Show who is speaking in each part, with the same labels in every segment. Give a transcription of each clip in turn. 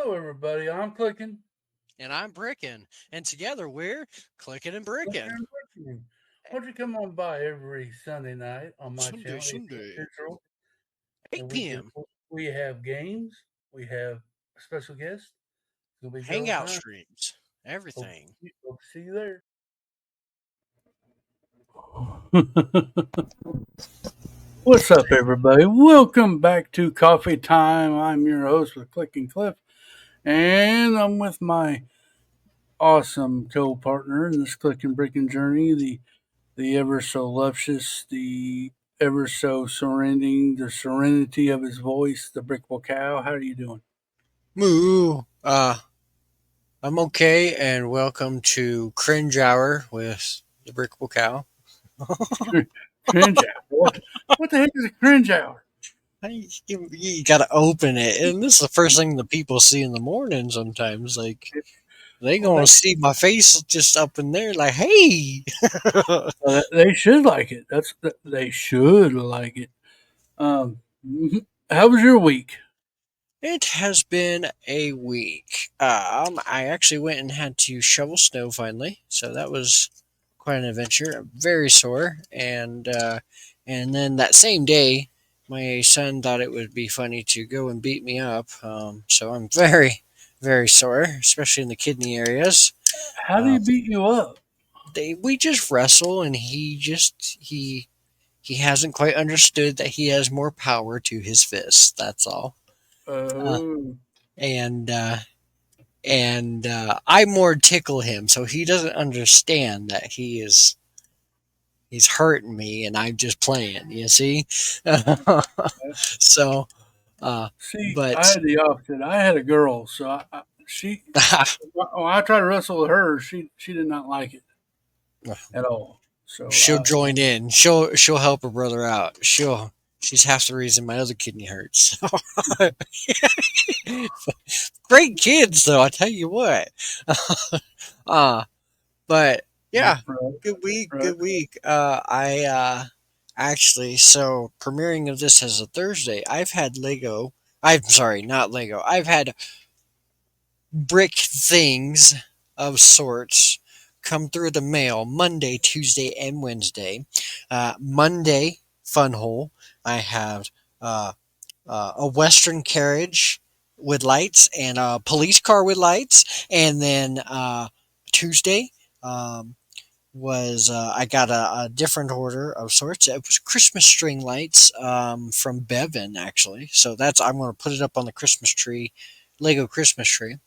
Speaker 1: Hello, everybody. I'm Clicking.
Speaker 2: And I'm Bricken. And together we're Clicking and
Speaker 1: Clicking
Speaker 2: Bricken.
Speaker 1: and Bricking. Why don't you come on by every Sunday night on my
Speaker 2: Sunday,
Speaker 1: channel, 8 p.m.
Speaker 2: Sunday,
Speaker 1: Central, and
Speaker 2: 8 p.m.
Speaker 1: we have games, we have special guests. It's gonna be a good old
Speaker 2: Hangout
Speaker 1: time.
Speaker 2: streams, everything.
Speaker 1: Hope to see you there. What's up, everybody? Welcome back to Coffee Time. I'm your host with Clicking Cliff, and I'm with my awesome co-partner in this Click and Bricking journey, the ever so luscious, the ever so surrendering, the serenity of his voice, the Brickable Cow. How are you doing?
Speaker 2: Moo. I'm okay, and welcome to Cringe Hour with the Brickable Cow.
Speaker 1: Cringe hour. What the heck is a cringe hour?
Speaker 2: You gotta open it, and this is the first thing the people see in the morning sometimes. Like, they
Speaker 1: Well,
Speaker 2: gonna see my face just up in there, like, hey!
Speaker 1: they should like it. They should like it. Um, how was your week?
Speaker 2: It has been a week. I actually went and had to shovel snow finally, so that was quite an adventure. I'm very sore, and then that same day, my son thought it would be funny to go and beat me up. So I'm very, very sore, especially in the kidney areas.
Speaker 1: How do
Speaker 2: Uh,
Speaker 1: you beat you up?
Speaker 2: we just wrestle, and he hasn't quite understood that he has more power to his fists. That's all. Uh,
Speaker 1: Oh,
Speaker 2: and I more tickle him, so he doesn't understand that he's hurting me, and I'm just playing. You see, so
Speaker 1: see, I
Speaker 2: but
Speaker 1: had the opposite. I had a girl, so she when I tried to wrestle with her, she did not like it at all. So
Speaker 2: she'll join in. She'll help her brother out. She's half the reason my other kidney hurts. Great kids, though. I tell you what. uh, but yeah,
Speaker 1: right,
Speaker 2: good week,
Speaker 1: right.
Speaker 2: good week. I actually, so premiering of this as a Thursday, I've had Lego. I'm sorry, not Lego. I've had brick things of sorts come through the mail Monday, Tuesday, and Wednesday. Monday, fun hole. I have uh, a Western carriage with lights and a police car with lights, and then Tuesday. Was I got a different order of sorts. It was Christmas string lights from Bevan, actually. So that's I'm going to put it up on the Christmas tree, Lego Christmas tree,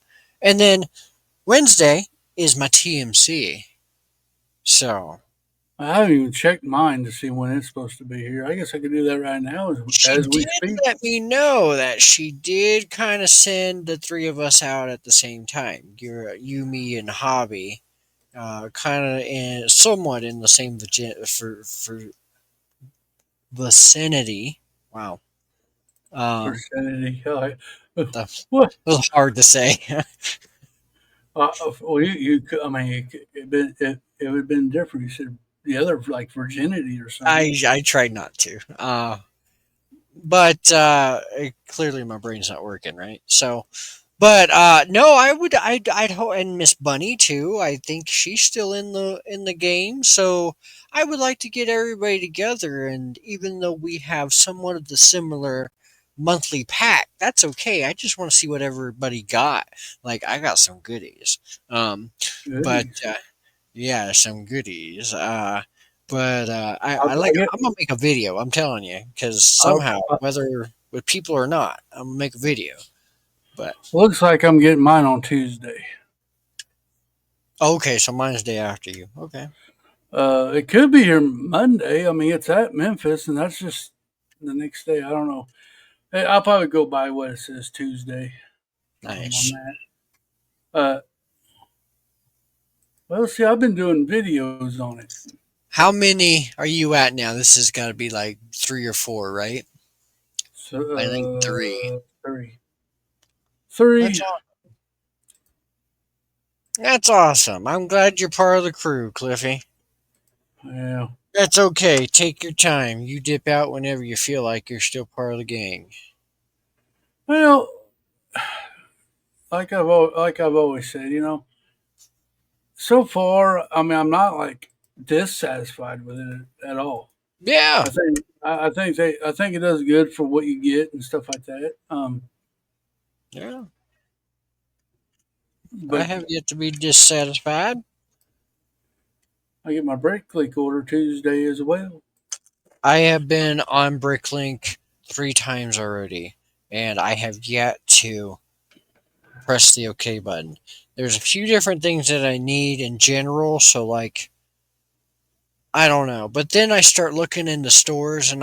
Speaker 2: and then Wednesday is my TMC. So
Speaker 1: I haven't even checked mine to see when it's supposed to be here. I guess I could do that right now
Speaker 2: she
Speaker 1: as we
Speaker 2: did
Speaker 1: speak.
Speaker 2: let me know that she did kind of send the three of us out at the same time. You, me, and Hobby, kind of in somewhat in the same for vicinity. Wow. Um,
Speaker 1: Percentage.
Speaker 2: that's
Speaker 1: What?
Speaker 2: a little hard to say.
Speaker 1: Well, I mean, it would have been different. You said the other, like virginity or something.
Speaker 2: I tried not to. But clearly my brain's not working right. So, but no, I'd hope, and Miss Bunny too. I think she's still in the game. So I would like to get everybody together, and even though we have somewhat of the similar monthly pack, that's okay. I just want to see what everybody got. Like I got some goodies. But
Speaker 1: Goodies.
Speaker 2: yeah, some goodies. But
Speaker 1: I,
Speaker 2: I
Speaker 1: I
Speaker 2: like.
Speaker 1: get.
Speaker 2: I'm gonna make a video. I'm telling you, because
Speaker 1: I,
Speaker 2: somehow,
Speaker 1: I,
Speaker 2: whether with people or not, I'm gonna make a video. But
Speaker 1: looks like I'm getting mine on Tuesday.
Speaker 2: okay, so mine's day after you. Okay,
Speaker 1: It could be here Monday. I mean, it's at Memphis, and that's just the next day. I don't know. Hey, I'll probably go by what it says Tuesday on
Speaker 2: nice.
Speaker 1: that. Well, see, I've been doing videos on it.
Speaker 2: How many are you at now? This has got to be like 3 or 4, right?
Speaker 1: So,
Speaker 2: I think three.
Speaker 1: three.
Speaker 2: That's
Speaker 1: Three.
Speaker 2: that's awesome. I'm glad you're part of the crew, Cliffy.
Speaker 1: Yeah.
Speaker 2: That's okay. Take your time. You dip out whenever you feel like you're still part of the gang.
Speaker 1: Well, like I've always said, so far, I mean, I'm not like dissatisfied with it at all.
Speaker 2: Yeah,
Speaker 1: I think it does good for what you get and stuff like that.
Speaker 2: yeah. I
Speaker 1: But
Speaker 2: have yet to be dissatisfied.
Speaker 1: I get my brake click order Tuesday as well.
Speaker 2: I have been on Bricklink 3 times already, and I have yet to press the OK button. There's a few different things that I need in general, so like I don't know. But then I start looking into stores and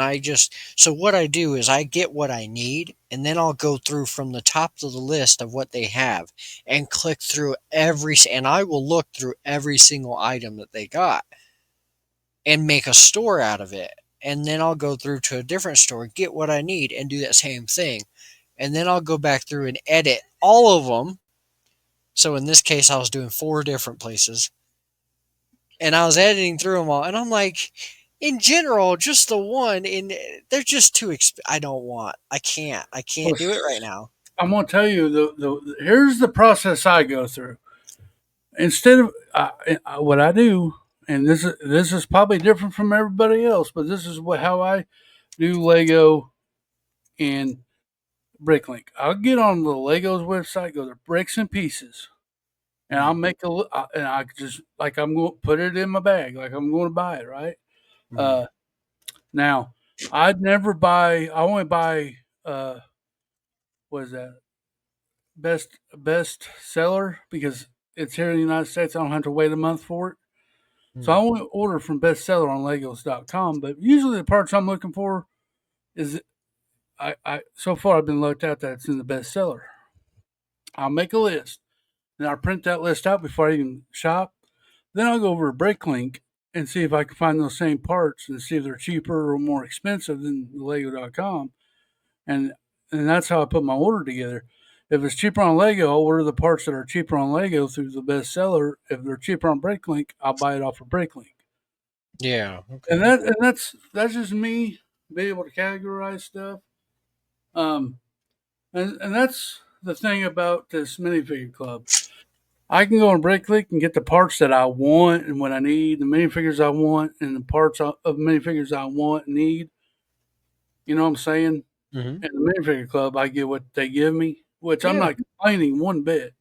Speaker 2: so what I do is I get what I need and then I'll go through from the top of the list of what they have and click through and I will look through every single item that they got and make a store out of it. And then I'll go through to a different store, get what I need and do that same thing. And then I'll go back through and edit all of them. So in this case I was doing 4 different places and I was editing through them all, and I'm like, in general, just the one, and they're just too. I don't want. I
Speaker 1: Well,
Speaker 2: can't do it right now.
Speaker 1: I'm gonna tell you here's the process I go through. Instead of what I do, and this is probably different from everybody else, but this is how I do Lego and Bricklink. I'll get on the Legos website, go to Bricks and Pieces, and I'll
Speaker 2: Mm-hmm.
Speaker 1: make and I just like I'm going to put it in my bag, like I'm going to buy it, right? Uh, Now, I'd never buy. I only buy. What is that? Best seller because it's here in the United States. I don't have to wait a month for it. So I
Speaker 2: Mm-hmm.
Speaker 1: only order from bestseller on Legos.com. But usually the parts I'm looking for is I so far I've been looked at that it's in the bestseller. I'll make a list. Then I'll print that list out before I even shop. Then I'll go over to Bricklink and see if I can find those same parts and see if they're cheaper or more expensive than Lego.com. And and that's how I put my order together. If it's cheaper on Lego, I'll order the parts that are cheaper on Lego through the bestseller. If they're cheaper on Bricklink, I'll buy it off of Bricklink.
Speaker 2: Yeah.
Speaker 1: And
Speaker 2: Okay.
Speaker 1: that's just me being able to categorize stuff. Um, and that's the thing about this minifigure club. I can go on Bricklink and get the parts that I want and what I need, the minifigures I want, and the parts of minifigures I want and need. You know what I'm saying?
Speaker 2: Mm-hmm.
Speaker 1: In the minifigure club, I get what they give me, which I'm
Speaker 2: Yeah.
Speaker 1: not complaining one bit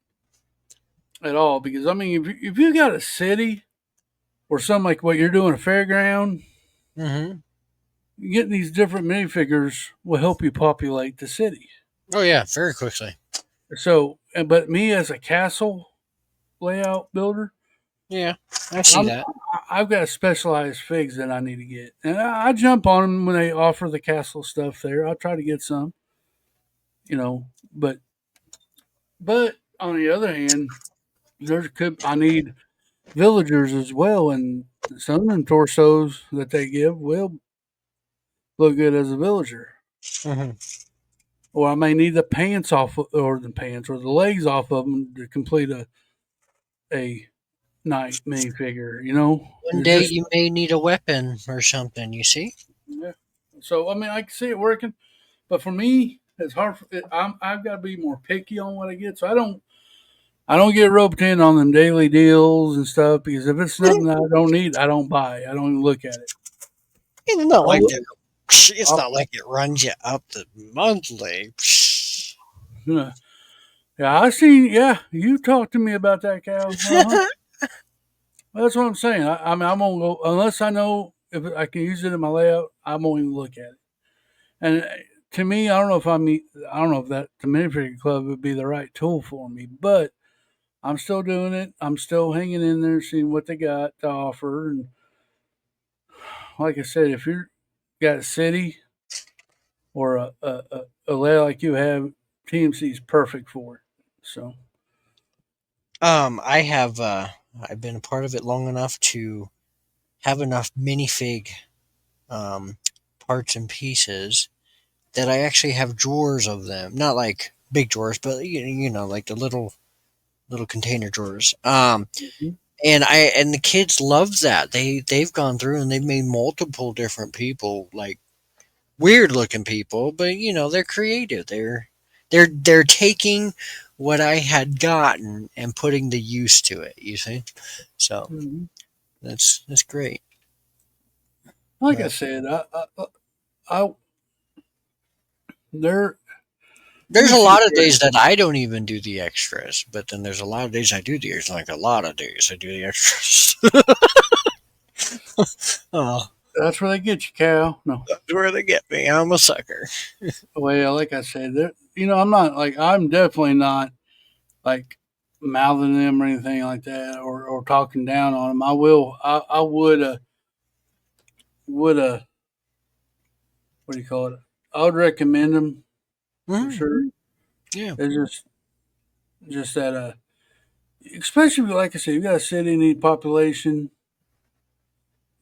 Speaker 1: at all. Because I mean, if you got a city or something like what you're doing, a fairground,
Speaker 2: Mm-hmm.
Speaker 1: getting these different minifigures will help you populate the city.
Speaker 2: Oh yeah, very quickly.
Speaker 1: So, but me as a castle layout builder,
Speaker 2: Yeah, I see
Speaker 1: I'm
Speaker 2: that.
Speaker 1: I've got specialized figs that I need to get, and I jump on them when they offer the castle stuff there. I try to get some, you know, but on the other hand, I need villagers as well, and some of them torsos that they give will look good as a villager.
Speaker 2: Mm-hmm.
Speaker 1: Or I may need the pants off, or the pants, or the legs off of them to complete a night minifigure. You know,
Speaker 2: One
Speaker 1: it's
Speaker 2: day
Speaker 1: just
Speaker 2: you may need a weapon or something. You see?
Speaker 1: yeah. So I mean, I can see it working, but for me, it's hard. I've got to be more picky on what I get, so I don't get roped in on them daily deals and stuff because if it's something that I don't need, I don't buy. I don't even look at it.
Speaker 2: It's not like
Speaker 1: I'll,
Speaker 2: that. It's
Speaker 1: I'll,
Speaker 2: not like it runs you up the monthly.
Speaker 1: yeah, I see. Yeah, you talked to me about that cow. Uh huh. Well, that's what I'm saying. I mean, I'm gonna go unless I know if I can use it in my layout. I won't even look at it. And to me, I don't know if that the minifigure club would be the right tool for me, but I'm still doing it. I'm still hanging in there, seeing what they got to offer. And like I said, if you're got a city or a layout like you have, TMC is perfect for it. So
Speaker 2: I have I've been a part of it long enough to have enough minifig um, parts and pieces that I actually have drawers of them. Not like big drawers, but you know, like the little container drawers.
Speaker 1: mhm.
Speaker 2: And the kids love that. They've gone through and they've made multiple different people, like weird looking people, but you know, they're creative. They're taking what I had gotten and putting the use to it. You see, so
Speaker 1: Mhm.
Speaker 2: that's great.
Speaker 1: Like I
Speaker 2: But
Speaker 1: said, I there. Let
Speaker 2: there's
Speaker 1: me
Speaker 2: a
Speaker 1: see.
Speaker 2: lot of days that I don't even do the extras, but then there's a lot of days I do the extras. Like a lot of days I do the extras. Oh,
Speaker 1: That's where they get you, Cal. No,
Speaker 2: that's where they get me. I'm a sucker.
Speaker 1: well, like I said, I'm not like I'm definitely not like mouthing them or anything like that, or talking down on them. I would what do you call it? I would recommend them for
Speaker 2: Mm,
Speaker 1: sure.
Speaker 2: yeah.
Speaker 1: It's just that especially like I said, you got a city need population.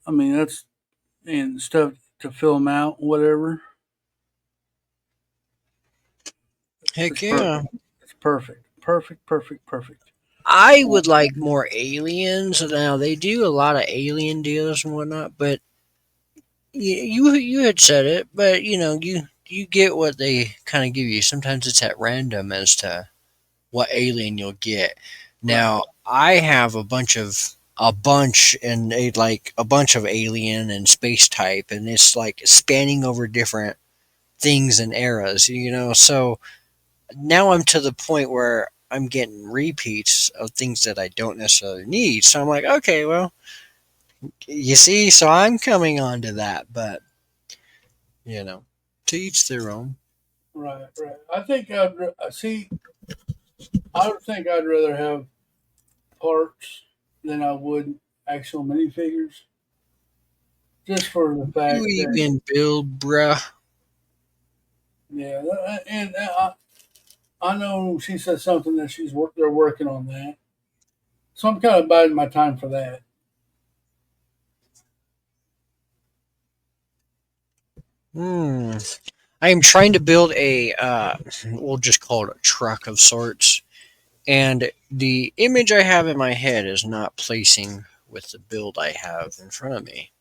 Speaker 1: I mean that's and stuff to fill them out, whatever.
Speaker 2: Heck
Speaker 1: It's
Speaker 2: yeah.
Speaker 1: perfect. It's perfect. Perfect. Perfect. Perfect.
Speaker 2: I would like more aliens. Now they do a lot of alien deals and whatnot, but you had said it, but you get what they kind of give you. Sometimes it's at random as to what alien you'll get.
Speaker 1: Right.
Speaker 2: Now I have a bunch and a bunch of alien and space type, and it's like spanning over different things and eras. So now I'm to the point where I'm getting repeats of things that I don't necessarily need. So I'm like, okay, well, you see, so I'm coming on to that, but you know, to each their own.
Speaker 1: Right. Right. I think see. I would think I'd rather have parts than I would actual minifigures, just for the
Speaker 2: You
Speaker 1: fact that
Speaker 2: even build, bruh.
Speaker 1: yeah, and I know she said something that they're working on that, so I'm kind of biding my time for that.
Speaker 2: Hmm. I am trying to build we'll just call it a truck of sorts, and the image I have in my head is not placing with the build I have in front of me.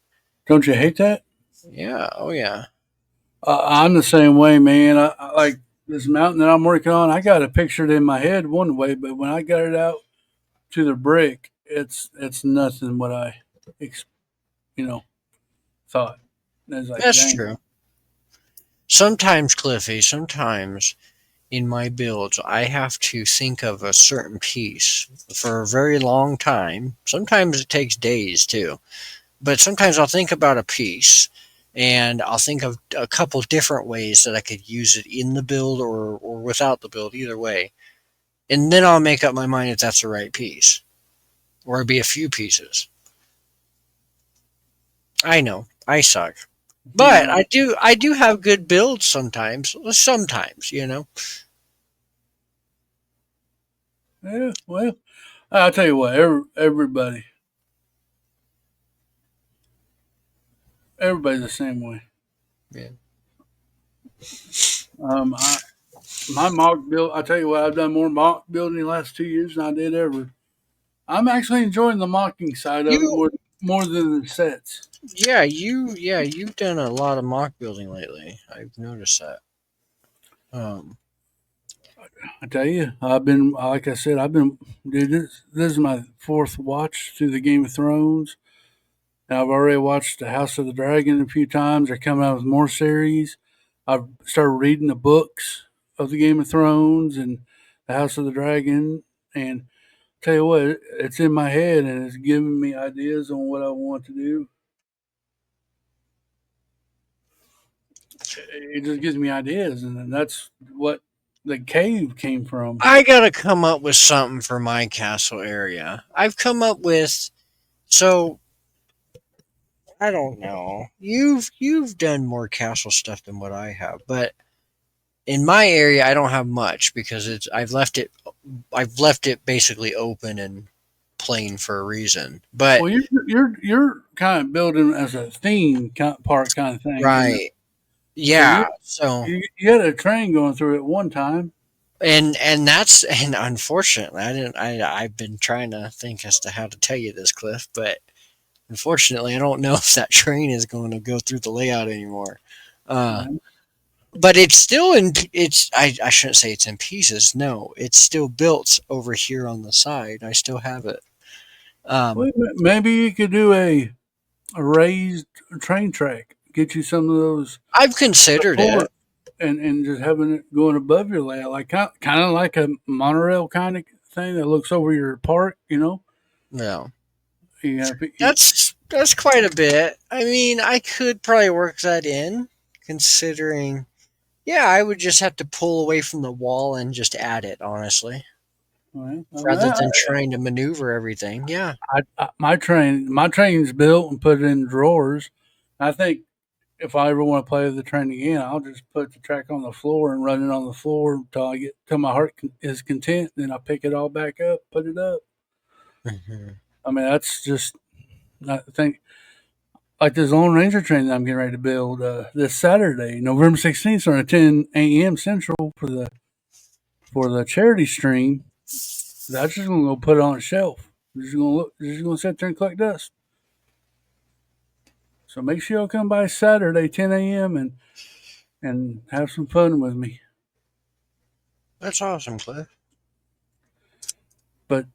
Speaker 1: Don't you hate that?
Speaker 2: Yeah, oh yeah.
Speaker 1: I'm the same way, man. I like this mountain that I'm working on. I got it pictured in my head one way, but when I got it out to the brick, it's nothing what I, ex- you know, thought. It's like,
Speaker 2: That's
Speaker 1: dang.
Speaker 2: true. Sometimes, Cliffy, sometimes in my builds, I have to think of a certain piece for a very long time. Sometimes it takes days too, but sometimes I'll think about a piece and I'll think of a couple different ways that I could use it in the build or without the build, either way. And then I'll make up my mind if that's the right piece, or it'd be a few pieces. I know, I suck. But
Speaker 1: No,
Speaker 2: I do have good builds sometimes. Sometimes.
Speaker 1: yeah. Well, I'll tell you what. Everybody's the same way.
Speaker 2: Yeah.
Speaker 1: I my mock build. I tell you what. I've done more mock building the last 2 years than I did ever. I'm actually enjoying the mocking side of it
Speaker 2: You
Speaker 1: more than the sets.
Speaker 2: yeah, you've done a lot of mock building lately. I've noticed that. Um
Speaker 1: I tell you, I've been like I said, I've been dude. This is my fourth watch through the Game of Thrones. Now, I've already watched the House of the Dragon a few times. They're coming out with more series. I've started reading the books of the Game of Thrones and the House of the Dragon. And tell you what, it's in my head and it's giving me ideas on what I want to do. It just gives me ideas, and that's what the cave came from.
Speaker 2: I got to come up with something for my castle area. I've come up with so I don't know. You've done more castle stuff than what I have, but in my area I don't have much because it's I've left it basically open and plain for a reason. But
Speaker 1: Well, you're kind of building as a theme park kind of thing,
Speaker 2: right.
Speaker 1: so
Speaker 2: Yeah. So
Speaker 1: you had a train going through it one time.
Speaker 2: and unfortunately I've been trying to think as to how to tell you this, Cliff, but unfortunately I don't know if that train is going to go through the layout anymore. uh
Speaker 1: Right?
Speaker 2: but it's still in. It's I shouldn't say it's in pieces. No, it's still built over here on the side. I still have it. Um,
Speaker 1: Well, maybe you could do a raised train track. Get you some of those
Speaker 2: I've considered it.
Speaker 1: support and just having it going above your layout, like kind of like a monorail kind of thing that looks over your park. You know,
Speaker 2: No,
Speaker 1: you have
Speaker 2: that's quite a bit. I mean, I could probably work that in, considering. Yeah, I would just have to pull away from the wall and just add it, honestly,
Speaker 1: well, I mean,
Speaker 2: rather than trying to maneuver everything. Yeah.
Speaker 1: my train's built and put it in drawers. I think if I ever want to play the train again, I'll just put the track on the floor and run it on the floor until I get till my heart is content. Then I pick it all back up, put it up.
Speaker 2: Mhm.
Speaker 1: I mean, that's just I think like this Lone Ranger train that I'm getting ready to build this Saturday, November 16th, starting at 10 a.m. Central for the charity stream. That's just gonna go put it on a shelf. Just gonna sit there and collect dust. So make sure you'll come by Saturday, 10 a.m. and have some fun with me.
Speaker 2: That's awesome, Cliff.
Speaker 1: But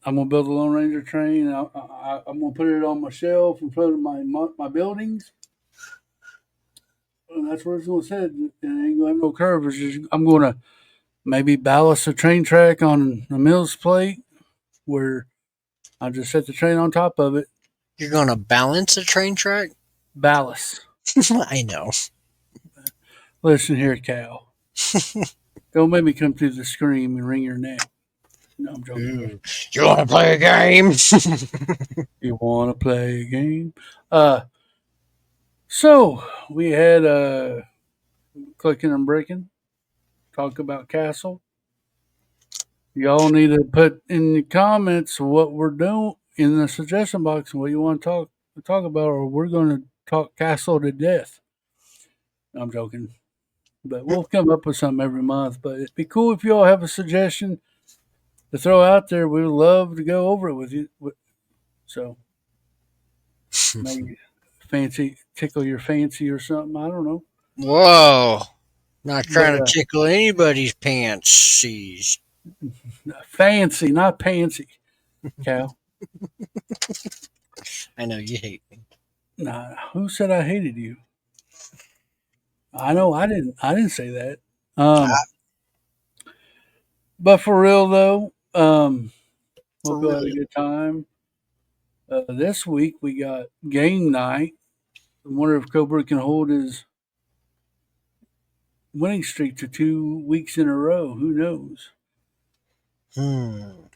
Speaker 1: I'm gonna build a Lone Ranger train. I'm gonna put it on my shelf in front of my buildings, and that's where it's gonna sit. And it ain't gonna have no curve. It's just I'm gonna maybe ballast a train track on a mill's plate where I just set the train on top of it.
Speaker 2: You're gonna balance a train track?
Speaker 1: Ballast.
Speaker 2: I know.
Speaker 1: Listen here, cow. Don't make me come through the scream and wring your neck. No, I'm joking.
Speaker 2: Ooh. You want to play a game?
Speaker 1: You want to play a game? Uh, so we had clicking and breaking. Talk about Castle. Y'all need to put in the comments what we're doing in the suggestion box and what you want to talk about, or we're going to talk Castle to death. I'm joking, but we'll come up with something every month. But it'd be cool if you all have a suggestion to throw out there. We would love to go over it with you. So maybe fancy tickle your fancy or something. I don't know,
Speaker 2: Whoa. Not
Speaker 1: but
Speaker 2: trying to tickle anybody's pantsies.
Speaker 1: fancy, not pansy, Cal.
Speaker 2: I know you hate me.
Speaker 1: Nah, who said I hated you? I know I didn't. I didn't say that. Um, but for real though,
Speaker 2: For
Speaker 1: hope you had a
Speaker 2: real.
Speaker 1: good time. This week we got game night. I wonder if Cobra can hold his winning streak to 2 weeks in a row. Who knows?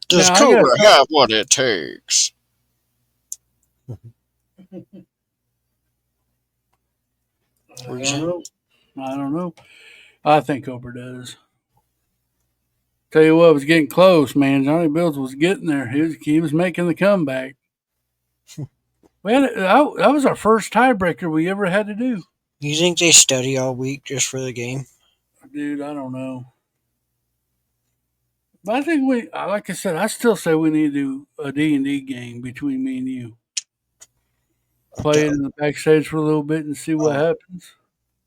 Speaker 2: Does
Speaker 1: Now I got.
Speaker 2: Cobra have what it takes? What are
Speaker 1: I
Speaker 2: you
Speaker 1: don't
Speaker 2: saying?
Speaker 1: know. I don't know. I think Cobra does. Tell you what, it was getting close, man. Johnny Bills was getting there. He was making the comeback. That was our first tiebreaker we ever had to do,
Speaker 2: You think they study all week just for the game?
Speaker 1: dude. I don't know, but I think like I said, I still say we need to do a D&D game between me and you. Play it in the backstage for a little bit and see what
Speaker 2: Oh,
Speaker 1: happens.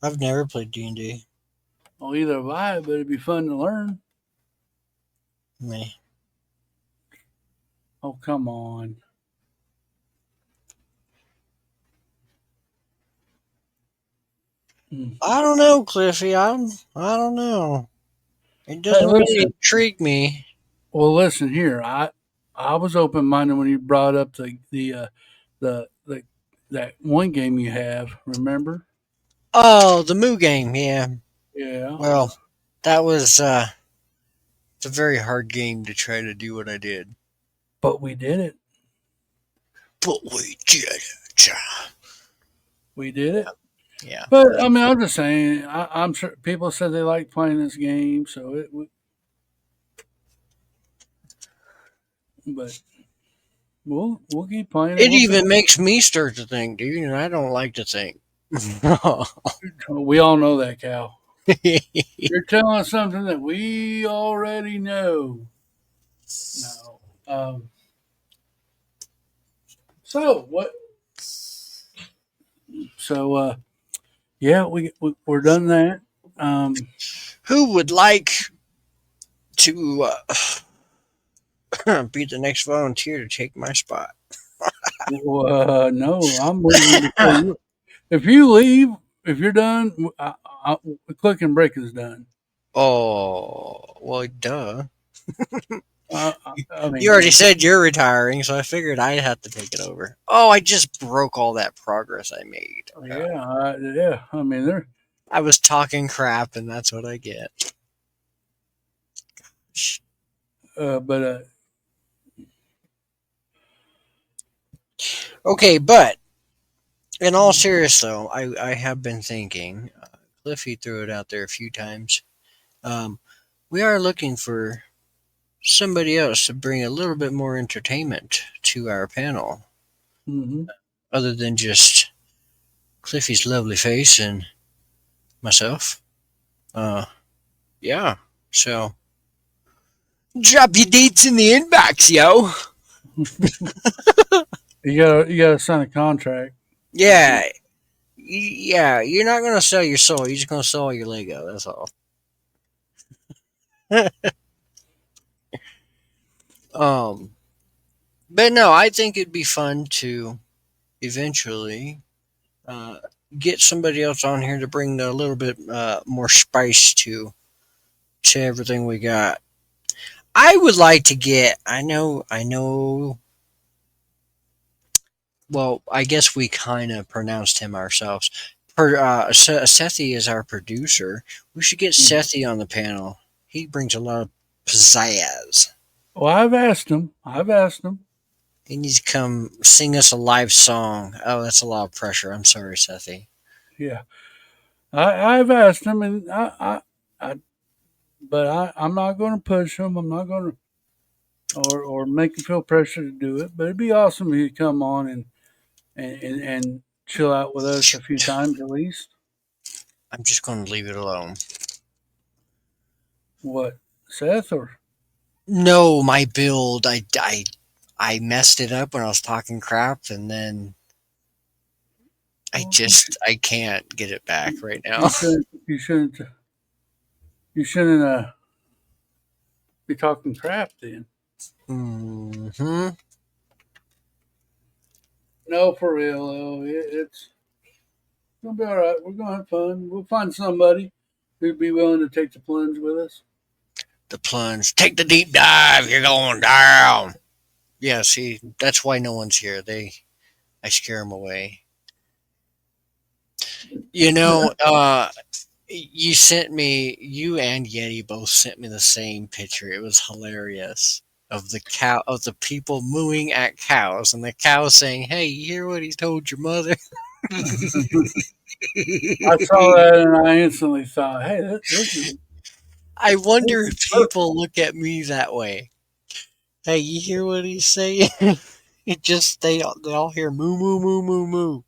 Speaker 2: I've never played D&D.
Speaker 1: Well, either have I, but it'd be fun to learn.
Speaker 2: Me.
Speaker 1: Oh, come on. Mm.
Speaker 2: I don't know, Cliffy. I don't know. It
Speaker 1: Hey,
Speaker 2: doesn't really
Speaker 1: listen.
Speaker 2: intrigue me.
Speaker 1: Well, listen here. I was open minded when you brought up the that one game you have. Remember?
Speaker 2: Oh, the Moo game, yeah.
Speaker 1: Yeah,
Speaker 2: Well, that was it's a very hard game to try to do what I did.
Speaker 1: but we did it.
Speaker 2: But we did it.
Speaker 1: We did it.
Speaker 2: Yeah.
Speaker 1: But I mean, I'm just saying. I'm sure people said they like playing this game, so but we'll keep playing it.
Speaker 2: It
Speaker 1: We'll see.
Speaker 2: even makes me start to think, dude, and I don't like to think.
Speaker 1: We all know that, Cal. You're telling us something that we already know. No. So what? So yeah, we're done that.
Speaker 2: Who would like to be the next volunteer to take my spot?
Speaker 1: No, I'm leaving before you. If you leave, if you're done, the click and break is done.
Speaker 2: Oh, well, duh.
Speaker 1: I
Speaker 2: You
Speaker 1: mean,
Speaker 2: already said you're retiring, so I figured I'd have to take it over. Oh, I just broke all that progress I made.
Speaker 1: yeah. I mean, they're
Speaker 2: I was talking crap, and that's what I get.
Speaker 1: but
Speaker 2: Okay, but in all seriousness, though, I have been thinking. Cliffy threw it out there a few times. Um, we are looking for somebody else to bring a little bit more entertainment to our panel,
Speaker 1: mhm.
Speaker 2: other than just Cliffy's lovely face and myself. Uh, yeah. So drop your dates in the inbox, yo.
Speaker 1: You gotta sign a contract.
Speaker 2: Yeah, yeah. You're not gonna sell your soul. You're just gonna sell your Lego. That's all. um, but no, I think it'd be fun to eventually uh, get somebody else on here to bring a little bit more spice to everything we got. I would like to get. I know. Well, I guess we kind of pronounced him ourselves. Sethi is our producer. We should get
Speaker 1: Mhm.
Speaker 2: Sethi on the panel. He brings a lot of pizzazz.
Speaker 1: Well, I've asked them. I've asked them.
Speaker 2: He needs to come sing us a live song. Oh, that's a lot of pressure. I'm sorry, Sethi.
Speaker 1: Yeah, I've asked them, and but I'm not going to push them. I'm not going to or make them feel pressure to do it. But it'd be awesome if he'd come on and chill out with us a few times at least.
Speaker 2: I'm just going to leave it alone.
Speaker 1: What, Seth or?
Speaker 2: No, my build. I messed it up when I was talking crap, and then
Speaker 1: Well,
Speaker 2: I can't get it back right now.
Speaker 1: you shouldn't. You shouldn't. You shouldn't be talking crap then.
Speaker 2: hmm
Speaker 1: No, for real though. It's gonna be all right. We're gonna have fun. We'll find somebody who'd be willing to take the plunge with us.
Speaker 2: The plunge. Take the deep dive. You're going down. Yeah, see, that's why no one's here. I scare them away. You know, you sent me, you and Yeti both sent me the same picture. It was hilarious of the cow, of the people mooing at cows, and the cow saying, "Hey, you hear what he told your mother?"
Speaker 1: I saw that and I instantly thought, "Hey,
Speaker 2: I
Speaker 1: this
Speaker 2: wonder
Speaker 1: is
Speaker 2: if
Speaker 1: perfect."
Speaker 2: people look at me that way. Hey, you hear what he's saying? It just they all hear moo moo moo moo moo.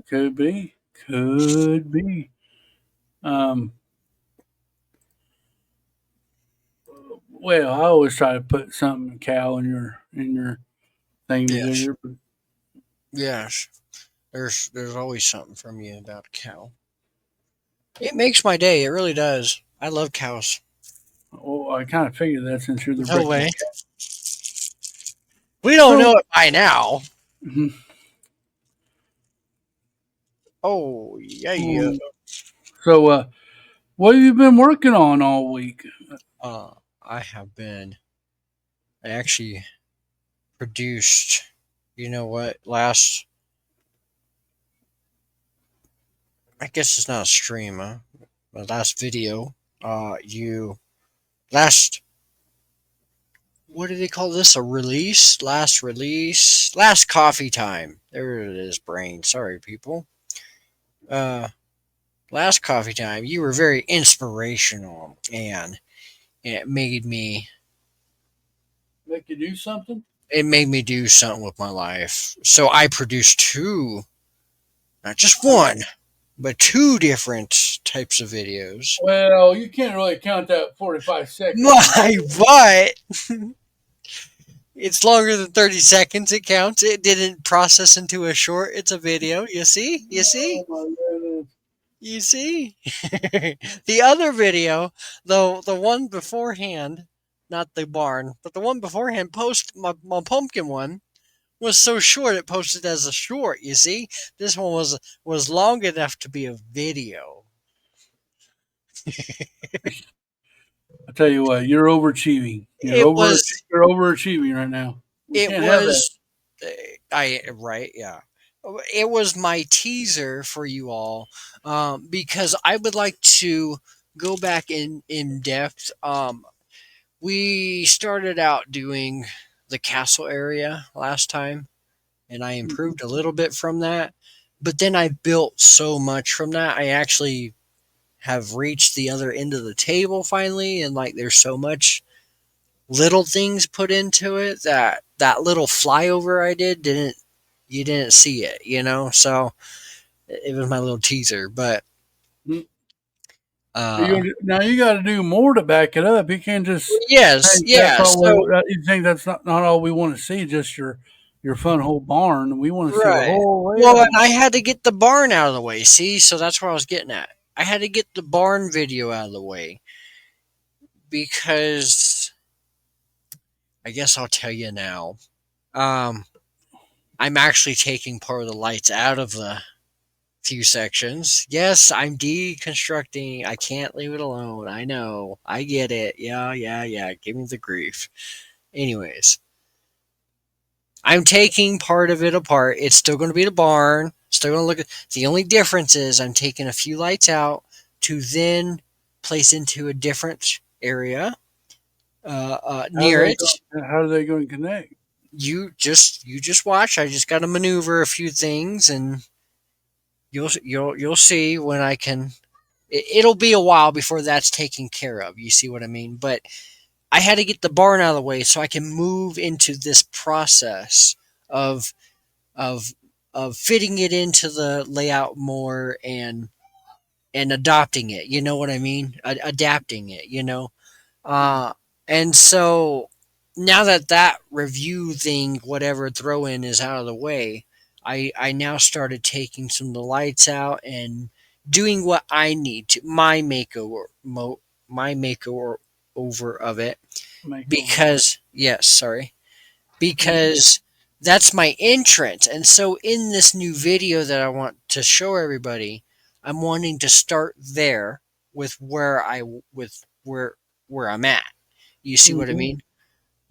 Speaker 1: Could be, could be. Um, well, I always try to put something cow in your
Speaker 2: Yes,
Speaker 1: thingamajigger, but
Speaker 2: yes. There's always something from you about a cow. It makes my day. It really does. I love cows.
Speaker 1: oh, I kind of figured that since you're the
Speaker 2: No
Speaker 1: brickable
Speaker 2: way.
Speaker 1: cow.
Speaker 2: We don't know
Speaker 1: So,
Speaker 2: it by now.
Speaker 1: mhm.
Speaker 2: Oh yeah.
Speaker 1: So, what have you been working on all week?
Speaker 2: I have been. I actually produced. You know what? Last. I guess it's not a stream, huh? The last video. You last. What do they call this? A release? Last release? Last coffee time. There it is, brain. Sorry, people. Uh, Last coffee time. You were very inspirational, and it made me
Speaker 1: Make you do something?
Speaker 2: it made me do something with my life. So I produced two, not just one, but two different types of videos.
Speaker 1: Well, you can't really count that 45 seconds.
Speaker 2: My butt! It's longer than 30 seconds. It counts. It didn't process into a short. It's a video. You see? You see?
Speaker 1: Oh my goodness.
Speaker 2: You see? The other video, though, the one beforehand, not the barn, but the one beforehand, my pumpkin one was so short it posted as a short. You see, this one was long enough to be a video.
Speaker 1: I tell you what, you're overachieving.
Speaker 2: It was
Speaker 1: You're overachieving right now. We
Speaker 2: it
Speaker 1: can't have that.
Speaker 2: was I right, yeah. It was my teaser for you all, because I would like to go back in depth. We started out doing the castle area last time, and I
Speaker 1: Mhm.
Speaker 2: improved a little bit from that. But then I built so much from that. I actually have reached the other end of the table finally, and like there's so much little things put into it that that little flyover I didn't you didn't see it, you know. So it was my little teaser, but
Speaker 1: Mm.
Speaker 2: uh,
Speaker 1: Now you got to do more to back it up. You can't just
Speaker 2: yes,
Speaker 1: think that's
Speaker 2: yeah.
Speaker 1: all we.
Speaker 2: So
Speaker 1: You think that's not all we want to see? Just your fun whole barn. We want to see the
Speaker 2: right.
Speaker 1: whole
Speaker 2: Well, and
Speaker 1: layout.
Speaker 2: I had to get the barn out of the way. See, so that's where I was getting at. I had to get the barn video out of the way because I guess I'll tell you now. Um, I'm actually taking part of the lights out of the few sections. Yes, I'm deconstructing. I can't leave it alone. I know. I get it. Yeah, yeah, yeah. Give me the grief. Anyways, I'm taking part of it apart. It's still going to be the barn. Still going to look at the only difference is I'm taking a few lights out to then place into a different area near it.
Speaker 1: How are they going to connect?
Speaker 2: You just watch. I just got to maneuver a few things, and you'll see when I can. It'll be a while before that's taken care of. You see what I mean? But I had to get the barn out of the way so I can move into this process of of of fitting it into the layout more and adopting it. You know what I mean? Adapting it. Uh, and so now that that review thing, whatever throw in is out of the way, I now started taking some of the lights out and doing what I need to my makeover over of it
Speaker 1: Makeover.
Speaker 2: because yes, sorry,
Speaker 1: Okay.
Speaker 2: because that's my entrance. And so in this new video that I want to show everybody, I'm wanting to start there with where I'm at. You see what I
Speaker 1: Hmm.
Speaker 2: mean?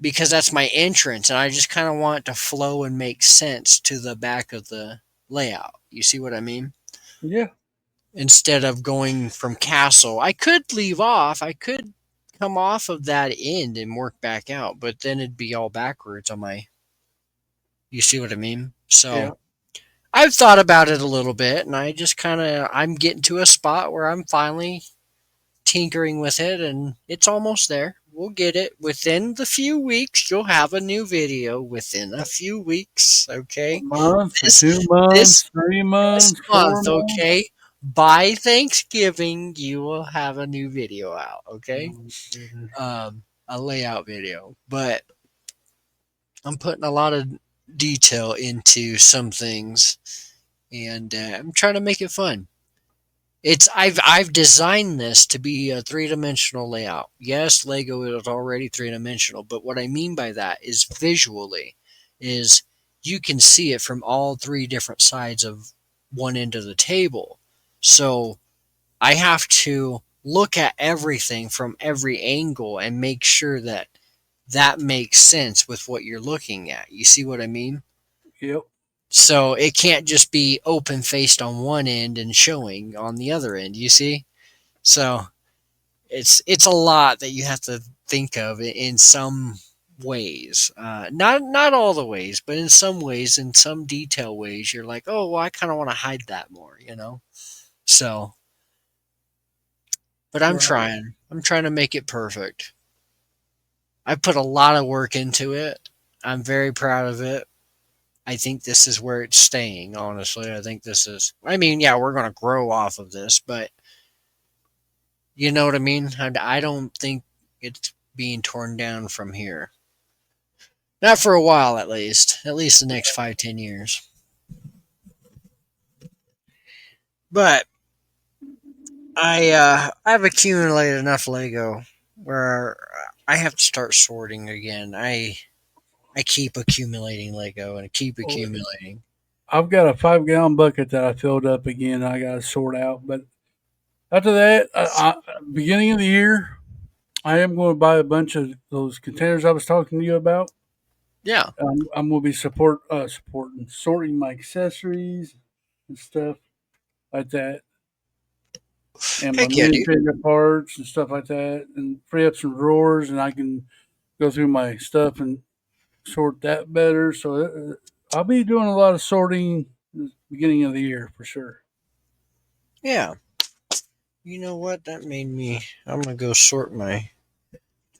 Speaker 2: Because that's my entrance, and I just kind of want it to flow and make sense to the back of the layout. You see what I mean?
Speaker 1: Yeah.
Speaker 2: Instead of going from castle, I could leave off. I could come off of that end and work back out, but then it'd be all backwards on my. You see what I mean?
Speaker 1: Yeah.
Speaker 2: So I've thought about it a little bit, and I just kind of I'm getting to a spot where I'm finally tinkering with it, and it's almost there. We'll get it within the few weeks. You'll have a new video within a few weeks.
Speaker 1: A
Speaker 2: Okay,
Speaker 1: month, or
Speaker 2: this
Speaker 1: 2 months,
Speaker 2: this
Speaker 1: 3 months,
Speaker 2: this
Speaker 1: 4
Speaker 2: month.
Speaker 1: months.
Speaker 2: Okay, by Thanksgiving you will have a new video out. Okay,
Speaker 1: Oh, goodness.
Speaker 2: a layout video, but I'm putting a lot of detail into some things, and I'm trying to make it fun. I've designed this to be a three-dimensional layout. Yes, Lego is already three-dimensional, but what I mean by that is visually is you can see it from all three different sides of one end of the table. So I have to look at everything from every angle and make sure that that makes sense with what you're looking at. You see what I mean?
Speaker 1: Yep.
Speaker 2: So it can't just be open faced on one end and showing on the other end, you see? So it's a lot that you have to think of in some ways. Not all the ways, but in some ways, in some detail ways, you're like, oh, well, I kind of want to hide that more, you know. So, but I'm
Speaker 1: Right.
Speaker 2: trying. I'm trying to make it perfect. I put a lot of work into it. I'm very proud of it. I think this is where it's staying. Honestly, I think this is. I mean, yeah, we're gonna grow off of this, but you know what I mean. I don't think it's being torn down from here. Not for a while, at least. At least the next 5, 10 years. But I've accumulated enough Lego where I have to start sorting again. I keep accumulating Lego and keep
Speaker 1: Well,
Speaker 2: accumulating.
Speaker 1: I've got a 5 gallon bucket that I filled up again. I got to sort out. But after that, beginning of the year, I am going to buy a bunch of those containers I was talking to you about.
Speaker 2: Yeah.
Speaker 1: I'm going to be supporting sorting my accessories and stuff like that, and my
Speaker 2: Heck yeah, dude.
Speaker 1: administrative parts and stuff like that, and free up some drawers, and I can go through my stuff and sort that better. So I'll be doing a lot of sorting beginning of the year for sure.
Speaker 2: Yeah. You know what? That made me. I'm gonna go sort my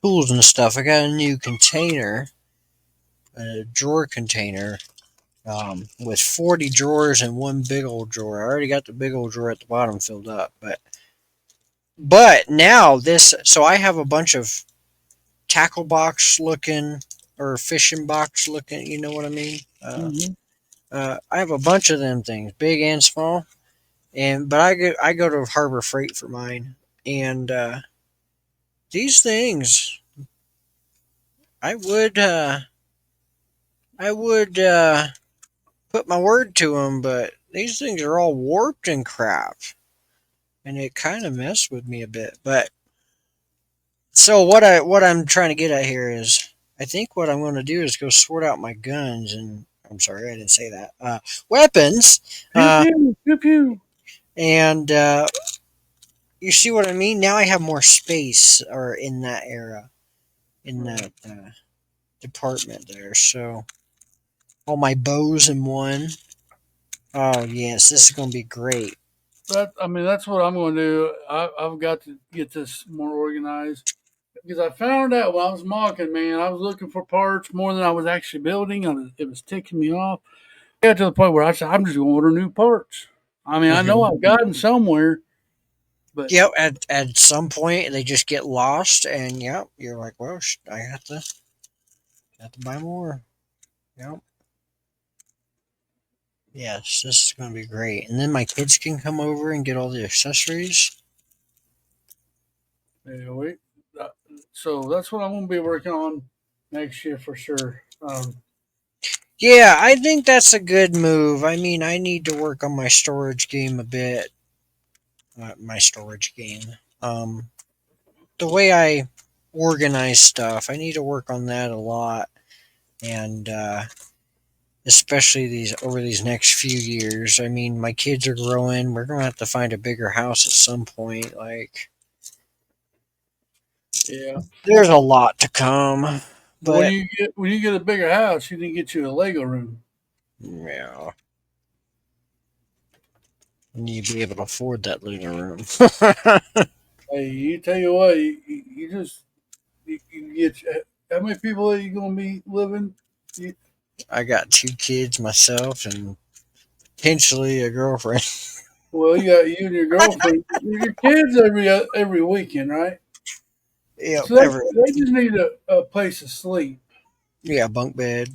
Speaker 2: tools and stuff. I got a new container, a drawer container, with 40 drawers and one big old drawer. I already got the big old drawer at the bottom filled up, but now this. So I have a bunch of tackle box looking or fishing box looking. You know what I mean?
Speaker 1: Hmm.
Speaker 2: I have a bunch of them things, big and small. But I go to Harbor Freight for mine, and these things I would put my word to them, but these things are all warped and crap, and it kind of messed with me a bit. But so what I'm trying to get at here is, I think what I'm going to do is go sort out my guns and. I'm sorry, I didn't say that. Weapons,
Speaker 1: Pew
Speaker 2: uh,
Speaker 1: pew pew pew.
Speaker 2: and you see what I mean. Now I have more space, or in that era, in
Speaker 1: Right.
Speaker 2: that department there. So all my bows in one. Oh yes, this is gonna be great.
Speaker 1: That's what I'm going to do. I've got to get this more organized because I found out when I was mocking, man, I was looking for parts more than I was actually building. It was ticking me off. I got to the point where I said, I'm just going to order new parts. I know
Speaker 2: Hmm.
Speaker 1: I've got them somewhere, but
Speaker 2: Yep. At some point they just get lost, and yep, you're like, well, I have to buy more. Yep. Yes, this is gonna be great. And then my kids can come over and get all the accessories.
Speaker 1: anyway. uh, So that's what I'm going to be working on next year for sure.
Speaker 2: Yeah, I think that's a good move. I mean, I need to work on my storage game a bit. My storage game. The way I organize stuff, I need to work on that a lot, and especially these over these next few years. I mean, my kids are growing. We're gonna have to find a bigger house at some point. Like,
Speaker 1: Yeah.
Speaker 2: there's a lot to come,
Speaker 1: When
Speaker 2: but
Speaker 1: you get a bigger house, you can get you a Lego room.
Speaker 2: yeah, I need to be able to afford that living room.
Speaker 1: Hey, you tell you what, you just you get how many people are you gonna be living? You,
Speaker 2: I got two kids myself, and potentially a girlfriend.
Speaker 1: well, you got you and your girlfriend, your kids every weekend, right?
Speaker 2: Yep,
Speaker 1: So they just need a place to sleep.
Speaker 2: yeah, bunk bed.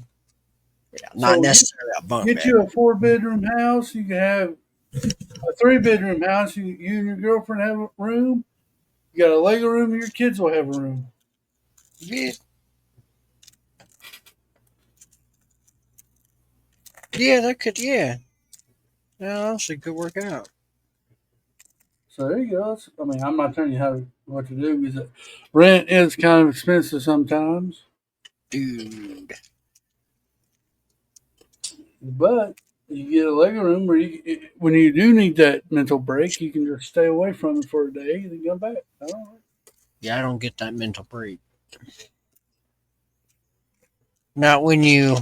Speaker 2: Yeah, not
Speaker 1: So
Speaker 2: necessarily a bunk
Speaker 1: get
Speaker 2: bed.
Speaker 1: you a 4 bedroom house. You can have a 3 bedroom house. You and your girlfriend have a room. You got a Lego room. Your kids will have a room.
Speaker 2: Yeah, yeah, that could, yeah, that honestly could work out,
Speaker 1: So there you go. I'm not telling you what to do because rent is kind of expensive sometimes.
Speaker 2: dude.
Speaker 1: But you get a Lego room where when you do need that mental break, you can just stay away from it for a day and then come back. Oh,
Speaker 2: Yeah, I don't get that mental break. Not when you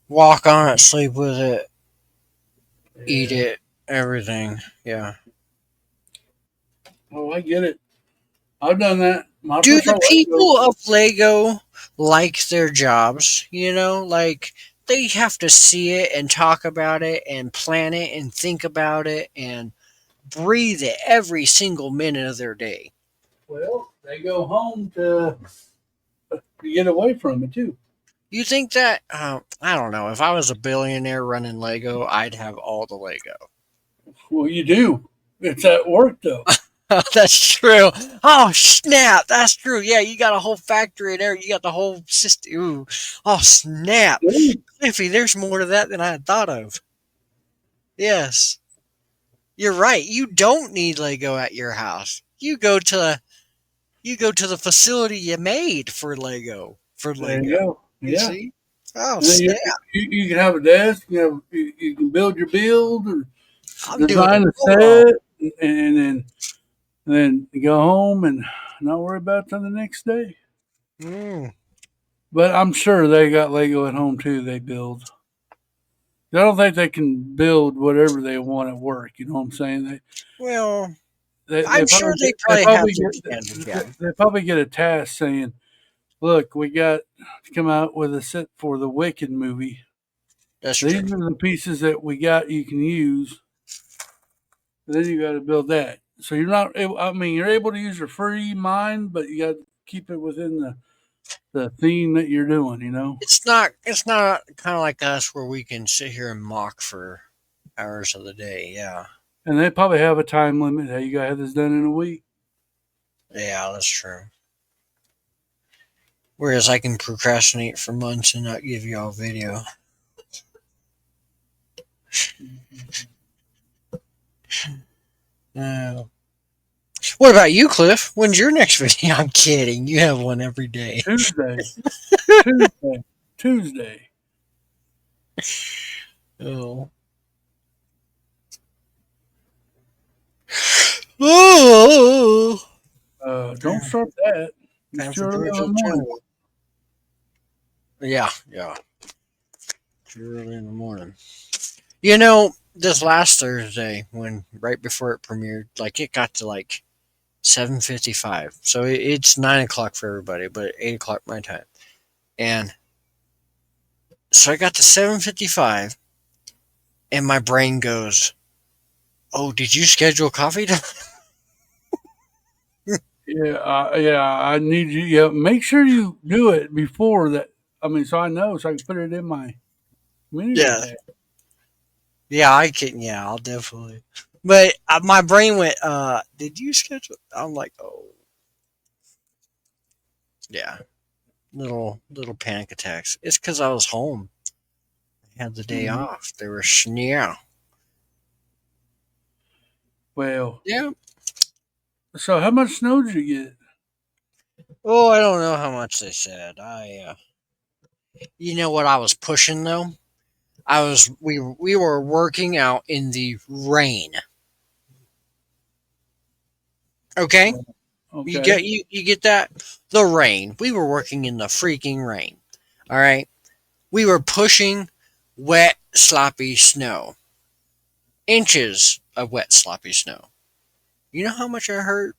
Speaker 2: walk on it, sleep with it, eat
Speaker 1: yeah.
Speaker 2: it, everything. Yeah.
Speaker 1: Oh, I get it. I've done that. My
Speaker 2: Do
Speaker 1: first
Speaker 2: the
Speaker 1: Lego.
Speaker 2: people of Lego like their jobs? Like they have to see it and talk about it and plan it and think about it and breathe it every single minute of their day.
Speaker 1: Well, they go home to get away from it too.
Speaker 2: You think that? I don't know. If I was a billionaire running Lego, I'd have all the Lego.
Speaker 1: Well, you do. It's at work though.
Speaker 2: Oh, that's true. Oh, snap. That's true. Yeah, you got a whole factory in there. You got the whole system. Ooh. Oh, snap.
Speaker 1: Yeah.
Speaker 2: Cliffy, there's more to that than I had thought of. Yes. You're right. You don't need Lego at your house. You go to the facility you made for Lego for
Speaker 1: There
Speaker 2: Lego.
Speaker 1: you go.
Speaker 2: You
Speaker 1: Yeah.
Speaker 2: see? Oh,
Speaker 1: And then
Speaker 2: snap.
Speaker 1: you can have a desk. You can build your build or
Speaker 2: I'm doing it
Speaker 1: design a
Speaker 2: all.
Speaker 1: set, and then go home and not worry about it till the next day.
Speaker 2: Mm.
Speaker 1: But I'm sure they got Lego at home too. They build. I don't think they can build whatever they want at work. You know what I'm saying?
Speaker 2: Well,
Speaker 1: They
Speaker 2: I'm sure
Speaker 1: probably
Speaker 2: they
Speaker 1: they
Speaker 2: probably have
Speaker 1: probably
Speaker 2: their
Speaker 1: get
Speaker 2: standard. Yeah,
Speaker 1: they probably get a task saying, "Look, we got to come out with a set for the Wicked movie.
Speaker 2: that's
Speaker 1: These
Speaker 2: true.
Speaker 1: are the pieces that we got you can use. And then you got to build that. So you're not. I mean, you're able to use your free mind, but you got to keep it within the theme that you're doing. You know.
Speaker 2: It's not kind of like us where we can sit here and mock for hours of the day. Yeah.
Speaker 1: And they probably have a time limit. Hey, you got to have this done in a week.
Speaker 2: Yeah, that's true. Whereas I can procrastinate for months and not give y'all video. No. What about you, Cliff? When's your next video? I'm kidding. You have one every day.
Speaker 1: Tuesday, Tuesday, Tuesday.
Speaker 2: Oh. Oh.
Speaker 1: Don't start that. It's
Speaker 2: Time
Speaker 1: too
Speaker 2: for
Speaker 1: early in
Speaker 2: Georgia
Speaker 1: the morning.
Speaker 2: General. Yeah, yeah. Too early in the morning. This last Thursday, when right before it premiered, like it got to like 7:55. So it's 9 o'clock for everybody, but 8 o'clock my time. And so I got to 7:55, and my brain goes, "Oh, did you schedule coffee time?"
Speaker 1: Yeah, yeah. I need you. Yeah, make sure you do it before that. I mean, so I know, so I can put it in my community
Speaker 2: Yeah,
Speaker 1: tab.
Speaker 2: yeah, I can. Yeah, I'll definitely. But my brain went, "Did you schedule?" I'm like, "Oh, yeah." Little panic attacks. It's because I was home. I had the day
Speaker 1: Mhm.
Speaker 2: off. They were yeah.
Speaker 1: Well,
Speaker 2: Yeah.
Speaker 1: so how much snow did you get?
Speaker 2: Oh, I don't know how much they said. You know what I was pushing though? We were working out in the rain. Okay,
Speaker 1: Okay.
Speaker 2: you get that? The rain. We were working in the freaking rain. All right. We were pushing wet, sloppy snow. Inches of wet, sloppy snow. You know how much I hurt?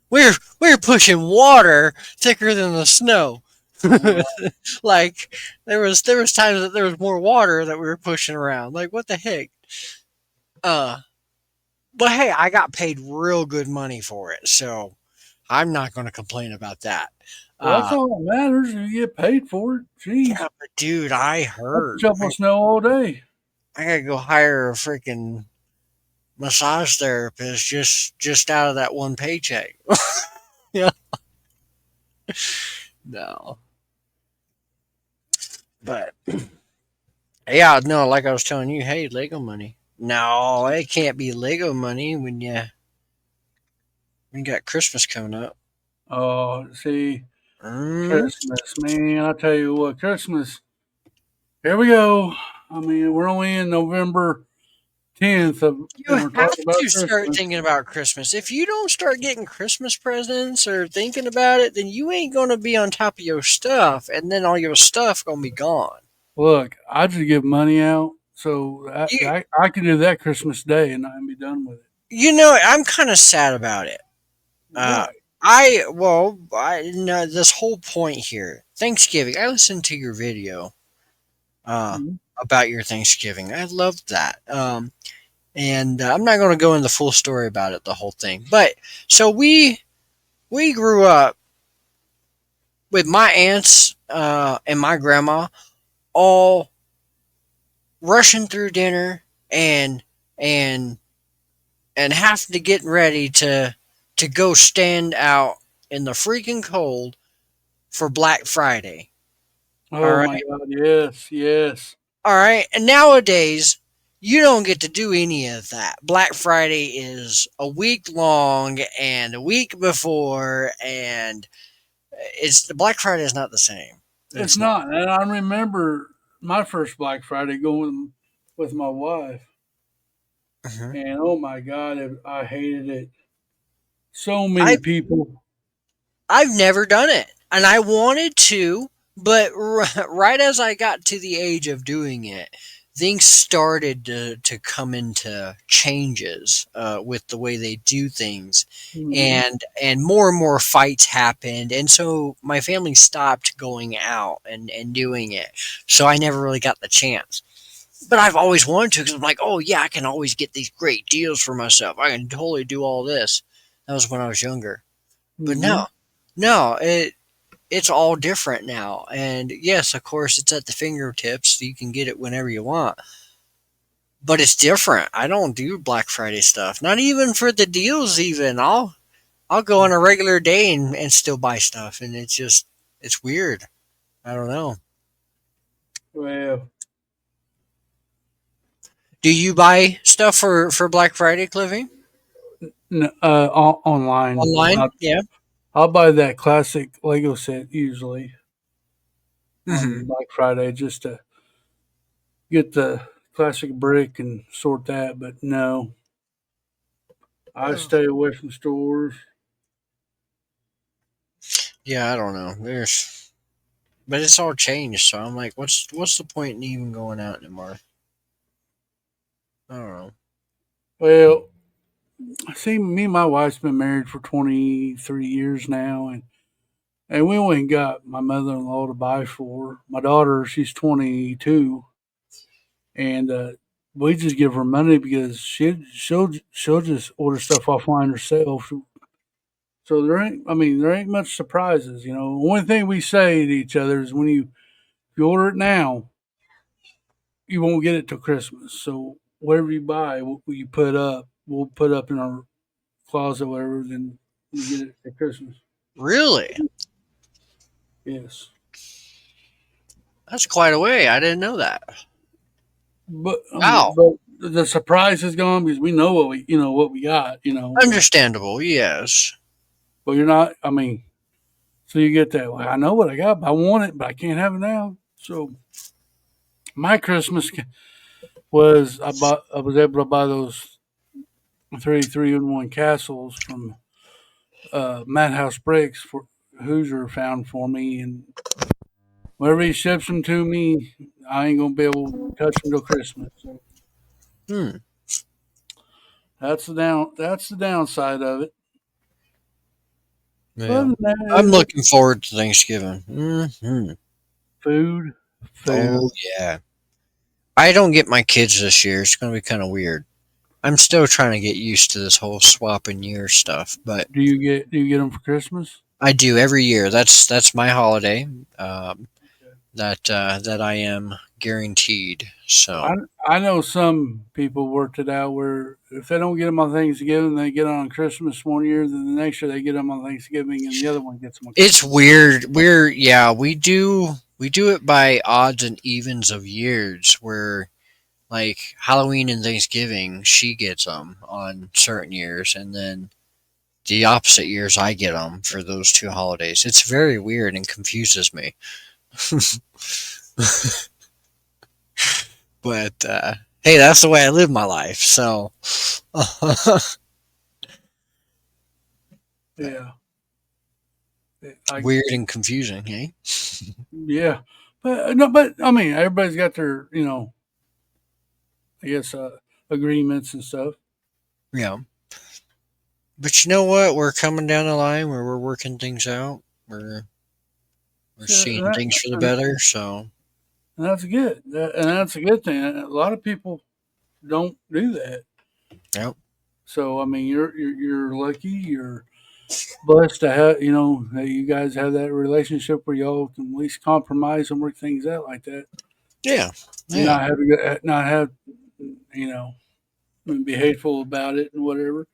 Speaker 2: we're pushing water thicker than the snow.
Speaker 1: Oh, wow.
Speaker 2: Like there was times that there was more water that we were pushing around. Like what the heck? Uh but hey, I got paid real good money for it, so I'm not going to complain about that.
Speaker 1: Well, that's
Speaker 2: Uh
Speaker 1: all that matters. You get paid for it. Jeez,
Speaker 2: yeah, but dude, I
Speaker 1: I can
Speaker 2: hurt.
Speaker 1: shovel snow all day.
Speaker 2: I got to go hire a freaking massage therapist just out of that one paycheck. Yeah. No. But yeah, no, like I was telling you, hey, Lego money. No, it can't be Lego money when you got Christmas coming up.
Speaker 1: Oh, see,
Speaker 2: Mm,
Speaker 1: Christmas, man. I tell you what, Christmas. Here we go. I mean, we're only in November 10th,
Speaker 2: you
Speaker 1: and we're
Speaker 2: have
Speaker 1: talking about
Speaker 2: to start
Speaker 1: Christmas.
Speaker 2: thinking about Christmas. If you don't start getting Christmas presents or thinking about it, then you ain't gonna be on top of your stuff, and then all your stuff gonna be gone.
Speaker 1: Look, I just give money out, so
Speaker 2: You
Speaker 1: I can do that Christmas Day and I'm be done with it.
Speaker 2: I'm kind of sad about it. Uh,
Speaker 1: Why?
Speaker 2: I know this whole point here. Thanksgiving. I listened to your video uh,
Speaker 1: Mhm.
Speaker 2: about your Thanksgiving. I loved that. And I'm not going to go into the full story about it, the whole thing. But so we grew up with my aunts and my grandma all rushing through dinner and and have to get ready to go stand out in the freaking cold for Black Friday. All
Speaker 1: Oh my
Speaker 2: right.
Speaker 1: God, yes, yes.
Speaker 2: All right. And nowadays, you don't get to do any of that. Black Friday is a week long and a week before, and it's Black Friday is not the same.
Speaker 1: It's
Speaker 2: It's not.
Speaker 1: not. And I remember my first Black Friday going with my wife,
Speaker 2: Mhm.
Speaker 1: and oh my God, I hated it. So
Speaker 2: I
Speaker 1: many people.
Speaker 2: I've never done it, and I wanted to, but right as I got to the age of doing it, things started to come into changes with the way they do things,
Speaker 1: Mhm.
Speaker 2: and more fights happened, and so my family stopped going out and doing it. So I never really got the chance. But I've always wanted to because I'm like, oh yeah, I can always get these great deals for myself. I can totally do all this. That was when I was younger. But
Speaker 1: Mhm.
Speaker 2: no, it's all different now. And yes, of course, it's at the fingertips. So you can get it whenever you want. But it's different. I don't do Black Friday stuff. Not even for the deals. Even I'll go on a regular day and still buy stuff, and it's weird. I don't know.
Speaker 1: Well,
Speaker 2: Do you buy stuff for Black Friday, Cliffy?
Speaker 1: online.
Speaker 2: Online? Yeah.
Speaker 1: I'll buy that classic Lego set usually on
Speaker 2: Hmm.
Speaker 1: Black Friday just to get the classic brick and sort that. But no, I
Speaker 2: Oh.
Speaker 1: stay away from stores.
Speaker 2: Yeah, I don't know. But it's all changed. So I'm like, what's the point in even going out anymore? I don't know.
Speaker 1: Well, see, me and my wife's been married for 23 years now, and we only got my mother-in-law to buy for. My daughter, she's 22, and we just give her money because she'll just order stuff offline herself. So there ain't much surprises. The only thing we say to each other is if you order it now, you won't get it till Christmas. So whatever you buy, you put up, we'll put up in our closet, whatever. Then you get it at Christmas.
Speaker 2: Really?
Speaker 1: Yes,
Speaker 2: That's quite a way. I didn't know that.
Speaker 1: but
Speaker 2: Wow.
Speaker 1: but the surprise is gone because we know what we got.
Speaker 2: Understandable, yes.
Speaker 1: But you're not. I mean, so you get that. Well, I know what I got, but I want it, but I can't have it now. So my Christmas was I was able to buy those 3-in-1 castles from Madhouse Bricks for Hoosier found for me, and whenever he ships them to me, I ain't gonna be able to touch them till Christmas. So
Speaker 2: Hmm.
Speaker 1: That's the downside of it. But
Speaker 2: Yeah.
Speaker 1: other than
Speaker 2: I'm
Speaker 1: that,
Speaker 2: looking forward to Thanksgiving. Hmm.
Speaker 1: food,
Speaker 2: Oh
Speaker 1: food.
Speaker 2: yeah. I don't get my kids this year. It's gonna be kind of weird. I'm still trying to get used to this whole swapping year stuff, but
Speaker 1: Do you get them for Christmas?
Speaker 2: I do every year. That's my holiday. Um, that I am guaranteed.
Speaker 1: I
Speaker 2: So
Speaker 1: I know some people worked it out where if they don't get them on Thanksgiving, they get 'em on Christmas one year. Then the next year they get them on Thanksgiving, and the other one gets them on
Speaker 2: it's
Speaker 1: Christmas.
Speaker 2: weird. We do it by odds and evens of years where like Halloween and Thanksgiving she gets them on certain years and then the opposite years I get them for those two holidays. It's very weird and confuses me. But hey, that's the way I live my life. So
Speaker 1: Yeah, I
Speaker 2: weird and confusing, eh?
Speaker 1: yeah, but no, but I mean everybody's got their I guess agreements and stuff.
Speaker 2: Yeah. But you know what? We're coming down the line where we're working things out. We're
Speaker 1: So,
Speaker 2: seeing things for the better. So
Speaker 1: and that's good. And that's a good thing. A lot of people don't do that.
Speaker 2: yep.
Speaker 1: So I mean, you're lucky. You're blessed to have that you guys have that relationship where y'all can at least compromise and work things out like that,
Speaker 2: Yeah.
Speaker 1: and
Speaker 2: Yeah.
Speaker 1: not have you know. and be hateful about it and whatever.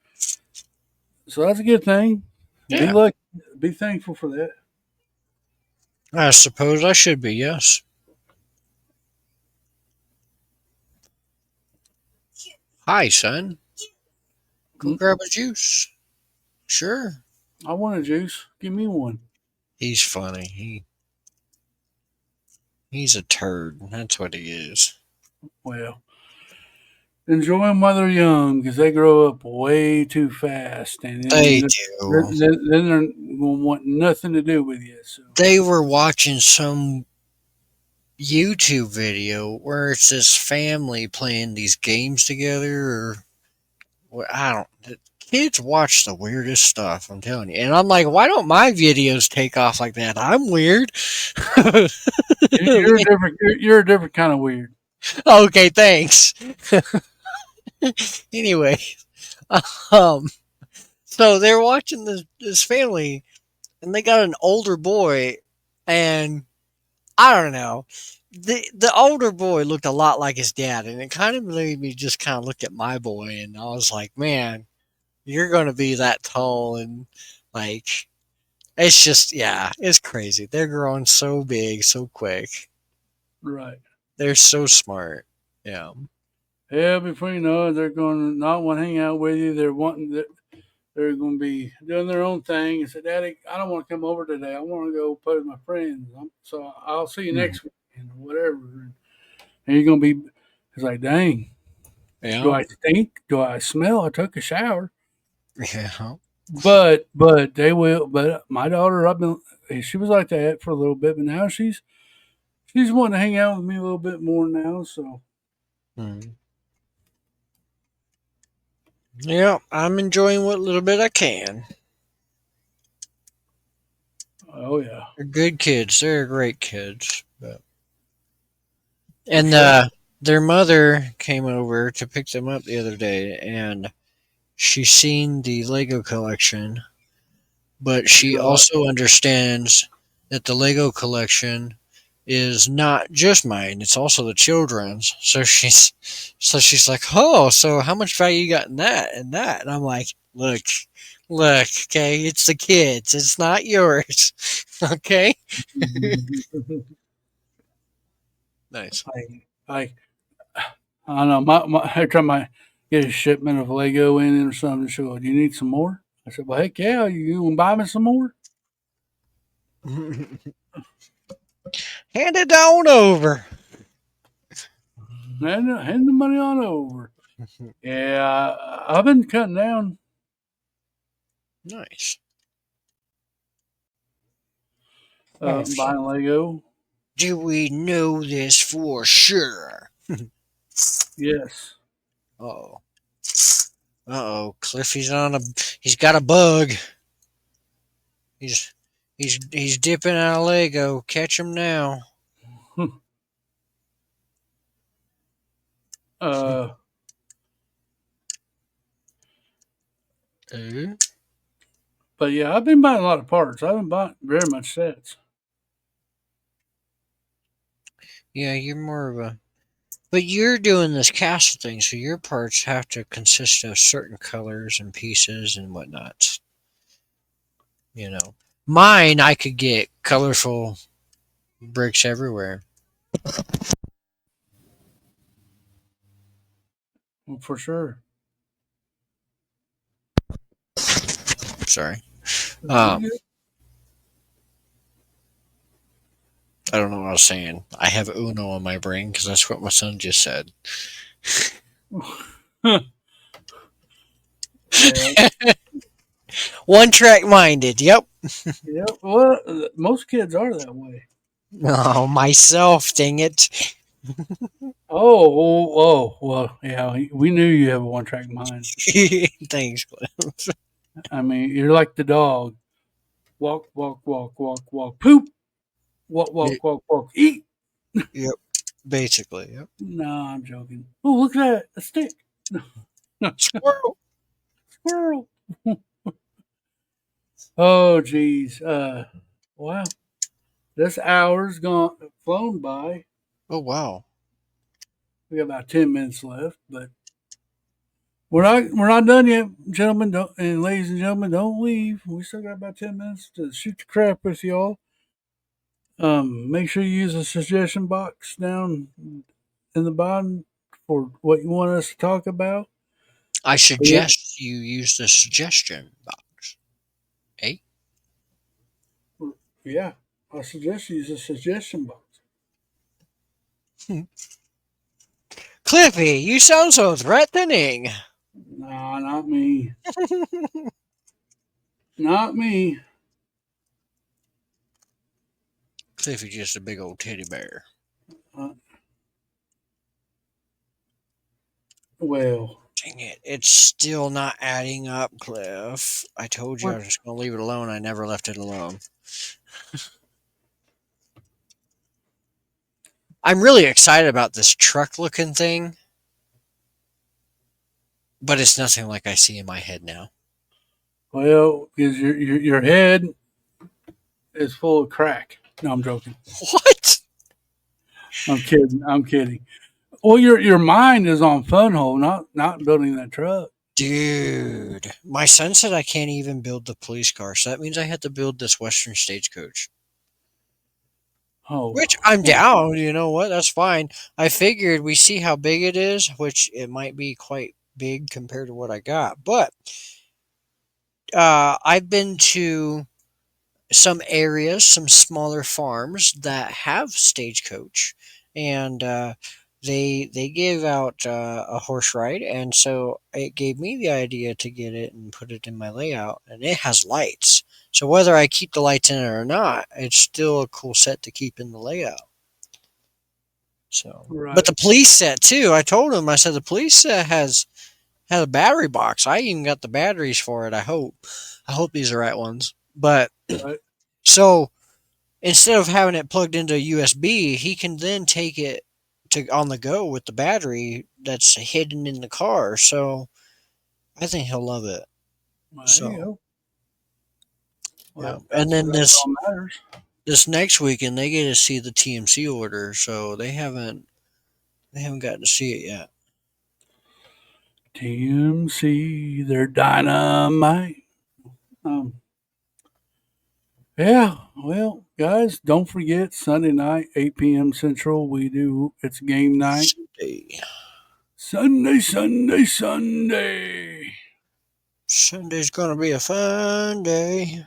Speaker 1: So that's a good thing. Be
Speaker 2: Yeah,
Speaker 1: lucky, be thankful for that.
Speaker 2: I suppose I should be. Yes. Hi, son. Go
Speaker 1: Mm,
Speaker 2: grab a juice. Sure.
Speaker 1: I want a juice. Give me one.
Speaker 2: He's funny. He's a turd. That's what he is.
Speaker 1: Well, enjoy them while they're young because they grow up way too fast, and
Speaker 2: They
Speaker 1: they're,
Speaker 2: do.
Speaker 1: then they're going to want nothing to do with you. So
Speaker 2: They were watching some YouTube video where it's this family playing these games together, or I don't. The kids watch the weirdest stuff. I'm telling you, and I'm like, why don't my videos take off like that? I'm weird.
Speaker 1: you're a different. You're a different kind of weird.
Speaker 2: Okay, thanks. Anyway, um, so they're watching this family, and they got an older boy, and I don't know. The older boy looked a lot like his dad, and it kind of made me just kind of look at my boy, and I was like, man, you're gonna be that tall, and like, it's just, yeah, it's crazy. They're growing so big so quick.
Speaker 1: Right.
Speaker 2: They're so smart. Yeah.
Speaker 1: Yeah, before you know it, they're going to not want to hang out with you. They're going to be doing their own thing and say, "Daddy, I don't want to come over today. I want to go play with my friends. So I'll see you
Speaker 2: Mhm.
Speaker 1: next weekend or whatever." And you're going to be, it's like, dang, do
Speaker 2: Yeah.
Speaker 1: I stink? Do I smell? I took a shower.
Speaker 2: Yeah.
Speaker 1: But they will. But my daughter, she was like that for a little bit, but now she's wanting to hang out with me a little bit more now. So,
Speaker 2: Mm. Yeah, I'm enjoying what little bit I can.
Speaker 1: oh yeah,
Speaker 2: They're good kids. They're great kids. But
Speaker 1: for
Speaker 2: and
Speaker 1: sure.
Speaker 2: their mother came over to pick them up the other day, and she seen the Lego collection, but she
Speaker 1: Right.
Speaker 2: also understands that the Lego collection is not just mine; it's also the children's. So she's like, "Oh, so how much value you got in that and that?" And I'm like, "Look, okay, it's the kids. It's not yours, okay." Nice.
Speaker 1: I I don't know. Every time I get a shipment of Lego in or something, she'll go, "Do you need some more?" I said, "Well, heck yeah, you gonna buy me some more?
Speaker 2: Hand it on over.
Speaker 1: Hand the money on over." Yeah, I've been cutting down
Speaker 2: Nice. Okay.
Speaker 1: buying Lego.
Speaker 2: Do we know this for sure?
Speaker 1: Yes.
Speaker 2: Oh. Uh-oh. Cliffy's on a he's got a bug. He's he's dipping out of Lego. Catch him now.
Speaker 1: uh,
Speaker 2: Uh,
Speaker 1: but yeah, I've been buying a lot of parts. I haven't bought very much sets.
Speaker 2: yeah, you're more of a but you're doing this castle thing, so your parts have to consist of certain colors and pieces and whatnot. You know. Mine I could get colorful bricks everywhere.
Speaker 1: For sure.
Speaker 2: Sorry.
Speaker 1: You're
Speaker 2: Um
Speaker 1: good.
Speaker 2: I don't know what I was saying. I have Uno on my brain because that's what my son just said.
Speaker 1: Yeah.
Speaker 2: One track minded. Yep.
Speaker 1: Yeah. Well, most kids are that way.
Speaker 2: Oh, myself. Dang it.
Speaker 1: Well, yeah. We knew you have a one track mind.
Speaker 2: Thanks, Glenn.
Speaker 1: I mean, you're like the dog. Walk, walk, walk, walk, walk. Poop. Walk, walk, walk, walk. Eat.
Speaker 2: Yep. Basically. Yep.
Speaker 1: No, I'm joking. Oh, look at that. A stick.
Speaker 2: Squirrel.
Speaker 1: Squirrel. Oh, geez. Wow. This hour's gone flown by.
Speaker 2: Oh wow.
Speaker 1: We got about 10 minutes left, but We're not done yet, gentlemen. Don't, and ladies and gentlemen, don't leave. We still got about 10 minutes to shoot the crap with y'all. Make sure you use the suggestion box down in the bottom for what you want us to talk about.
Speaker 2: I
Speaker 1: Yeah.
Speaker 2: suggest you use the suggestion box. Eh?
Speaker 1: Yeah, I suggest you use the suggestion box.
Speaker 2: Cliffy, you sound so threatening.
Speaker 1: Nah, not me. Not me.
Speaker 2: Cliffy's just a big old teddy bear.
Speaker 1: Uh, well,
Speaker 2: Dang it. It's still not adding up, Cliff. I told you I
Speaker 1: what?
Speaker 2: was just going to leave it alone. I never left it alone. I'm really excited about this truck looking thing, but it's nothing like I see in my head now.
Speaker 1: Well, because your head is full of crack. No, I'm joking.
Speaker 2: What?
Speaker 1: I'm kidding. I'm kidding. Well, your mind is on fun hole, not building that truck.
Speaker 2: Dude. My son said I can't even build the police car, so that means I had to build this Western Stagecoach.
Speaker 1: Oh,
Speaker 2: Which I'm
Speaker 1: oh,
Speaker 2: down, you know what? That's fine. I figured we see how big it is, which it might be quite big compared to what I got. But I've been to some areas, some smaller farms that have stagecoach, and they give out a horse ride, and so it gave me the idea to get it and put it in my layout, and it has lights. So whether I keep the lights in it or not, it's still a cool set to keep in the layout. So, but
Speaker 1: right.
Speaker 2: the police set too. I told him. I said the police set has a battery box. I even got the batteries for it. I hope. I hope these are the right ones. But
Speaker 1: Right.
Speaker 2: so instead of having it plugged into USB, he can then take it to on the go with the battery that's hidden in the car. So I think he'll love it.
Speaker 1: Well, there you
Speaker 2: So
Speaker 1: go.
Speaker 2: yeah,
Speaker 1: Well,
Speaker 2: and then
Speaker 1: that's
Speaker 2: this
Speaker 1: all matters.
Speaker 2: this next weekend they get to see the TMC order. So they haven't gotten to see it yet.
Speaker 1: TMC, they're dynamite. Um, yeah, well, guys, don't forget Sunday night, 8 p.m. Central. We do it's game night.
Speaker 2: Sunday,
Speaker 1: Sunday, Sunday, Sunday.
Speaker 2: Sunday's gonna be a fun day.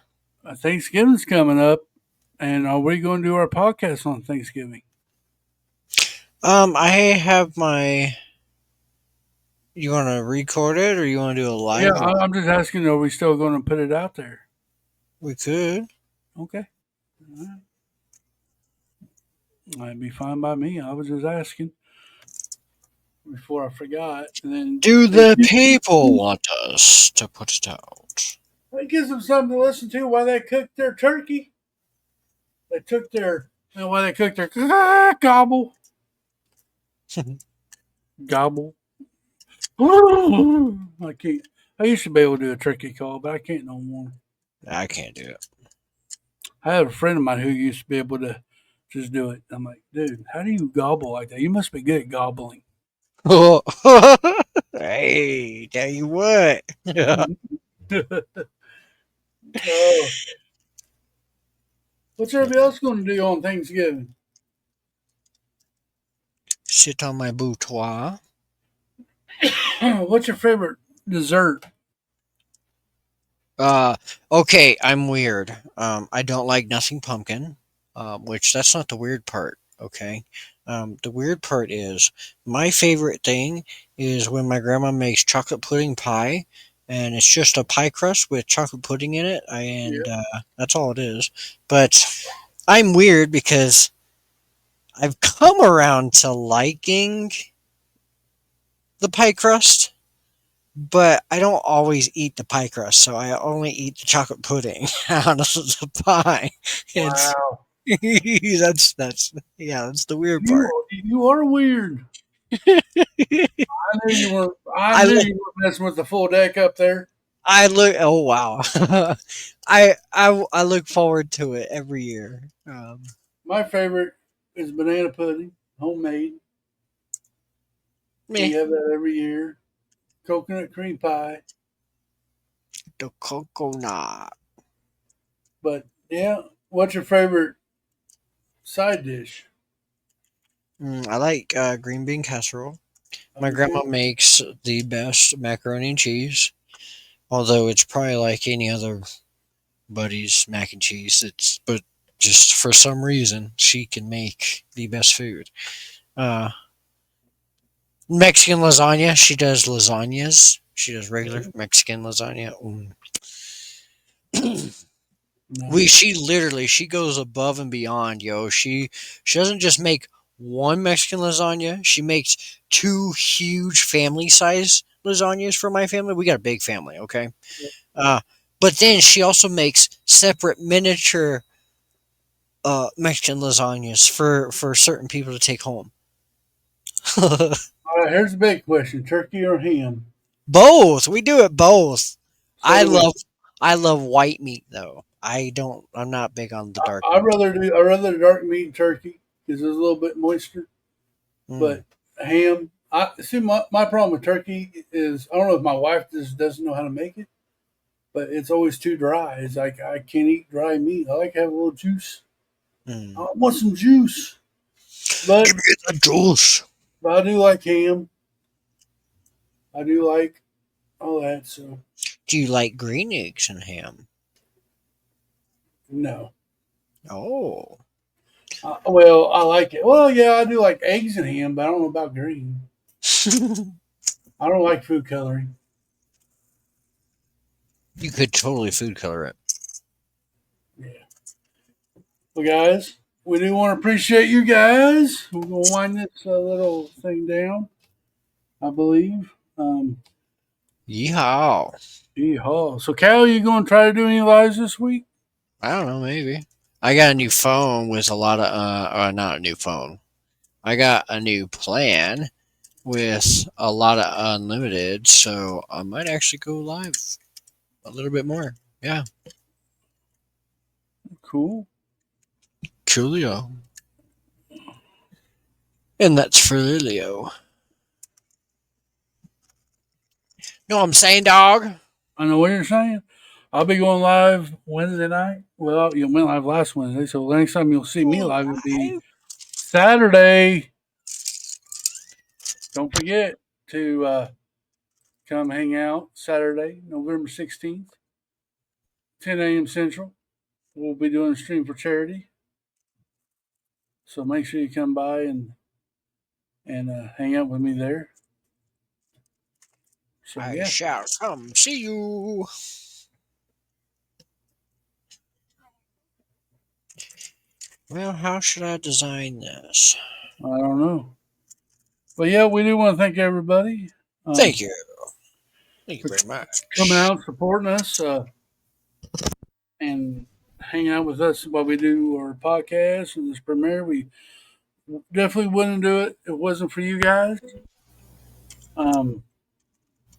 Speaker 1: Thanksgiving's coming up, and are we going to do our podcast on Thanksgiving?
Speaker 2: I have my. You want to record it or you want to do a
Speaker 1: Yeah,
Speaker 2: live one?
Speaker 1: I'm just asking. Are we still going to put it out there?
Speaker 2: We could
Speaker 1: Okay, all right. That'd be fine by me. I was just asking before I forgot, and then
Speaker 2: do the people want us to put it out?
Speaker 1: it gives them something to listen to while they cook their turkey. They took their while they cooked their gobble gobble. I can't. I used to be able to do a turkey call, but I can't no more.
Speaker 2: I can't do it.
Speaker 1: I had a friend of mine who used to be able to just do it. I'm like, dude, how do you gobble like that? You must be good at gobbling.
Speaker 2: Hey, tell you what.
Speaker 1: Oh, what's everybody else going to do on Thanksgiving?
Speaker 2: Sit on my boudoir.
Speaker 1: What's your favorite dessert?
Speaker 2: Uh, okay, I'm weird. I don't like nothing pumpkin, which that's not the weird part. Okay, the weird part is my favorite thing is when my grandma makes chocolate pudding pie, and it's just a pie crust with chocolate pudding in it, and
Speaker 1: Yeah,
Speaker 2: that's all it is. But I'm weird because I've come around to liking the pie crust, but I don't always eat the pie crust, so I only eat the chocolate pudding out of the pie. It's
Speaker 1: wow.
Speaker 2: that's yeah, that's the weird part.
Speaker 1: You are weird. I knew you were. I
Speaker 2: I
Speaker 1: knew
Speaker 2: look,
Speaker 1: you were messing with the full deck up there.
Speaker 2: I look. Oh wow, I look forward to it every year.
Speaker 1: My favorite is banana pudding, homemade.
Speaker 2: Meh.
Speaker 1: We have that every year. coconut cream pie.
Speaker 2: The coconut.
Speaker 1: But yeah, what's your favorite side dish?
Speaker 2: I like green bean casserole.
Speaker 1: I
Speaker 2: My
Speaker 1: do
Speaker 2: grandma
Speaker 1: too.
Speaker 2: makes the best macaroni and cheese. Although it's probably like any other buddy's mac and cheese. It's but just for some reason she can make the best food. Uh, Mexican lasagna. She does lasagnas. She does regular Mexican lasagna.
Speaker 1: Nice.
Speaker 2: She literally she goes above and beyond, yo. She doesn't just make one Mexican lasagna. She makes two huge family size lasagnas for my family. We got a big family, okay? Uh, but then she also makes separate miniature Mexican lasagnas for certain people to take home.
Speaker 1: All right, here's the big question: turkey or ham?
Speaker 2: Both. We do it both.
Speaker 1: So
Speaker 2: I
Speaker 1: do we.
Speaker 2: love I love white meat though. I don't. I'm not big on the dark
Speaker 1: I'd
Speaker 2: meat.
Speaker 1: rather do. I'd rather dark meat turkey because there's a little bit moisture.
Speaker 2: Mm,
Speaker 1: But ham, I see. My problem with turkey is I don't know if my wife just doesn't know how to make it, but it's always too dry. It's like I can't eat dry meat. I like to have a little juice.
Speaker 2: mm.
Speaker 1: I want some juice, but
Speaker 2: Give me the juice.
Speaker 1: I do like ham. I do like all that. So
Speaker 2: Do you like green eggs and ham?
Speaker 1: no.
Speaker 2: Oh.
Speaker 1: Well, I like it. Well, yeah, I do like eggs and ham, but I don't know about green. I don't like food coloring.
Speaker 2: You could totally food color it.
Speaker 1: Yeah. Well, guys, we do want to appreciate you guys. We're gonna wind this little thing down, I believe.
Speaker 2: Yeehaw.
Speaker 1: Yeehaw. So, Cal, you gonna try to do any lives this week?
Speaker 2: I don't know, maybe. I got a new phone with a lot of not a new phone. I got a new plan with a lot of unlimited, so I might actually go live a little bit more. Yeah.
Speaker 1: Cool.
Speaker 2: Coolio. And that's for Lilio. Know what I'm saying, dog?
Speaker 1: I know what you're saying. I'll be going live Wednesday night. Well, you went live last Wednesday, so the next time you'll see me live will be Saturday. Don't forget to come hang out Saturday, November 16th, 10 a.m. Central. We'll be doing a stream for charity. So make sure you come by and hang out with me there. So
Speaker 2: I
Speaker 1: yeah,
Speaker 2: shall come see you. Well, how should I design this?
Speaker 1: I don't know, but yeah, we do want to thank everybody
Speaker 2: Thank you. Thank you
Speaker 1: for
Speaker 2: very
Speaker 1: coming
Speaker 2: much.
Speaker 1: out, supporting us, and hanging out with us while we do our podcast and this premiere. We definitely wouldn't do it if it wasn't for you guys. Um,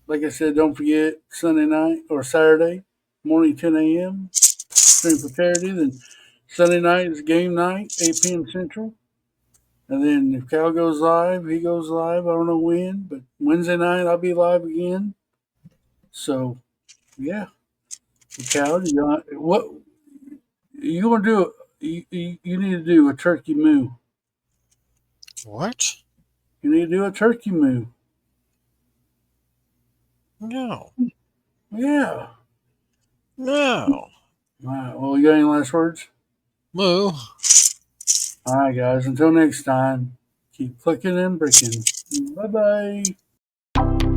Speaker 1: like I said, don't forget Sunday night or Saturday morning, 10 a.m. stream for charity. Then Sunday night is game night, 8 p.m. Central. And then if Cal goes live, he goes live. I don't know when, but Wednesday night I'll be live again. So yeah, Cal, what you gonna do? You need to do a turkey moo.
Speaker 2: What?
Speaker 1: You need to do a turkey moo.
Speaker 2: No.
Speaker 1: Yeah.
Speaker 2: No.
Speaker 1: All right. Well, you got any last words?
Speaker 2: Moo.
Speaker 1: All right, guys. Until next time, keep clicking and bricking. Bye bye.